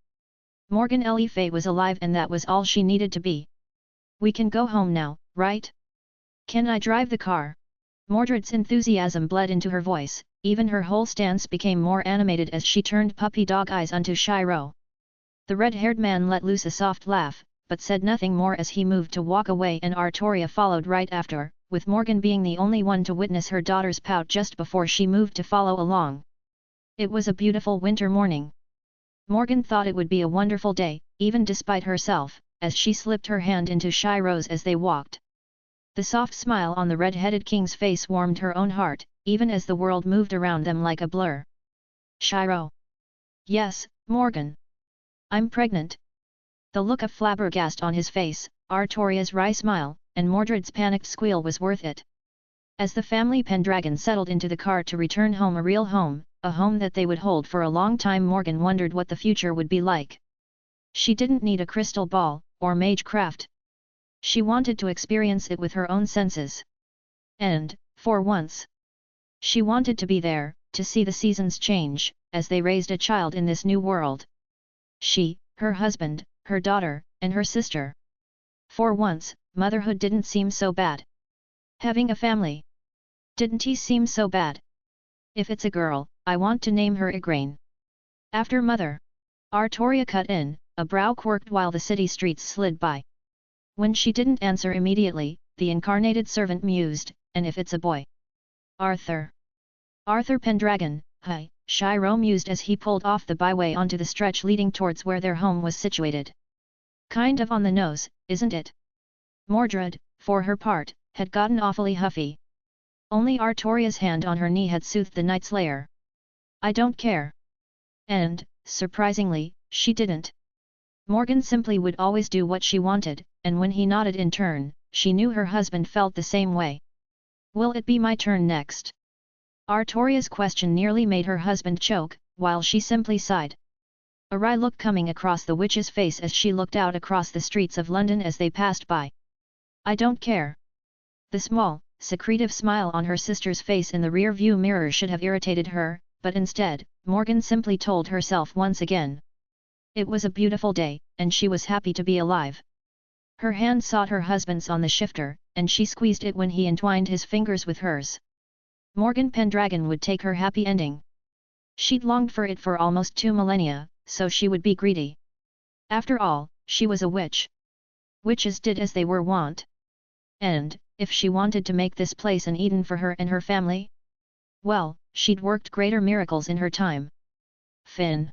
Morgan Le Fay was alive and that was all she needed to be. We can go home now, right? Can I drive the car? Mordred's enthusiasm bled into her voice, even her whole stance became more animated as she turned puppy dog eyes onto Shirou. The red-haired man let loose a soft laugh, but said nothing more as he moved to walk away, and Artoria followed right after, with Morgan being the only one to witness her daughter's pout just before she moved to follow along. It was a beautiful winter morning. Morgan thought it would be a wonderful day, even despite herself, as she slipped her hand into Shirou's as they walked. The soft smile on the red-headed king's face warmed her own heart, even as the world moved around them like a blur. Shirou. Yes, Morgan. I'm pregnant. The look of flabbergast on his face, Artoria's wry smile, and Mordred's panicked squeal was worth it. As the family Pendragon settled into the car to return home, a real home, a home that they would hold for a long time, Morgan wondered what the future would be like. She didn't need a crystal ball, or magecraft. She wanted to experience it with her own senses. And, for once, she wanted to be there, to see the seasons change, as they raised a child in this new world. She, her husband, her daughter, and her sister. For once, motherhood didn't seem so bad. Having a family didn't seem so bad. If it's a girl, I want to name her Igraine. After mother. Artoria cut in, a brow quirked while the city streets slid by. When she didn't answer immediately, the incarnated servant mused, and if it's a boy? Arthur Pendragon, hi, Shirou mused as he pulled off the byway onto the stretch leading towards where their home was situated. Kind of on the nose, isn't it? Mordred, for her part, had gotten awfully huffy. Only Artoria's hand on her knee had soothed the Night Slayer. I don't care. And, surprisingly, she didn't. Morgan simply would always do what she wanted, and when he nodded in turn, she knew her husband felt the same way. Will it be my turn next? Artoria's question nearly made her husband choke, while she simply sighed. A wry look coming across the witch's face as she looked out across the streets of London as they passed by. I don't care. The small, secretive smile on her sister's face in the rear-view mirror should have irritated her, but instead, Morgan simply told herself once again. It was a beautiful day, and she was happy to be alive. Her hand sought her husband's on the shifter, and she squeezed it when he entwined his fingers with hers. Morgan Pendragon would take her happy ending. She'd longed for it for almost 2 millennia, so she would be greedy. After all, she was a witch. Witches did as they were wont. And, if she wanted to make this place an Eden for her and her family? Well, she'd worked greater miracles in her time. Fin.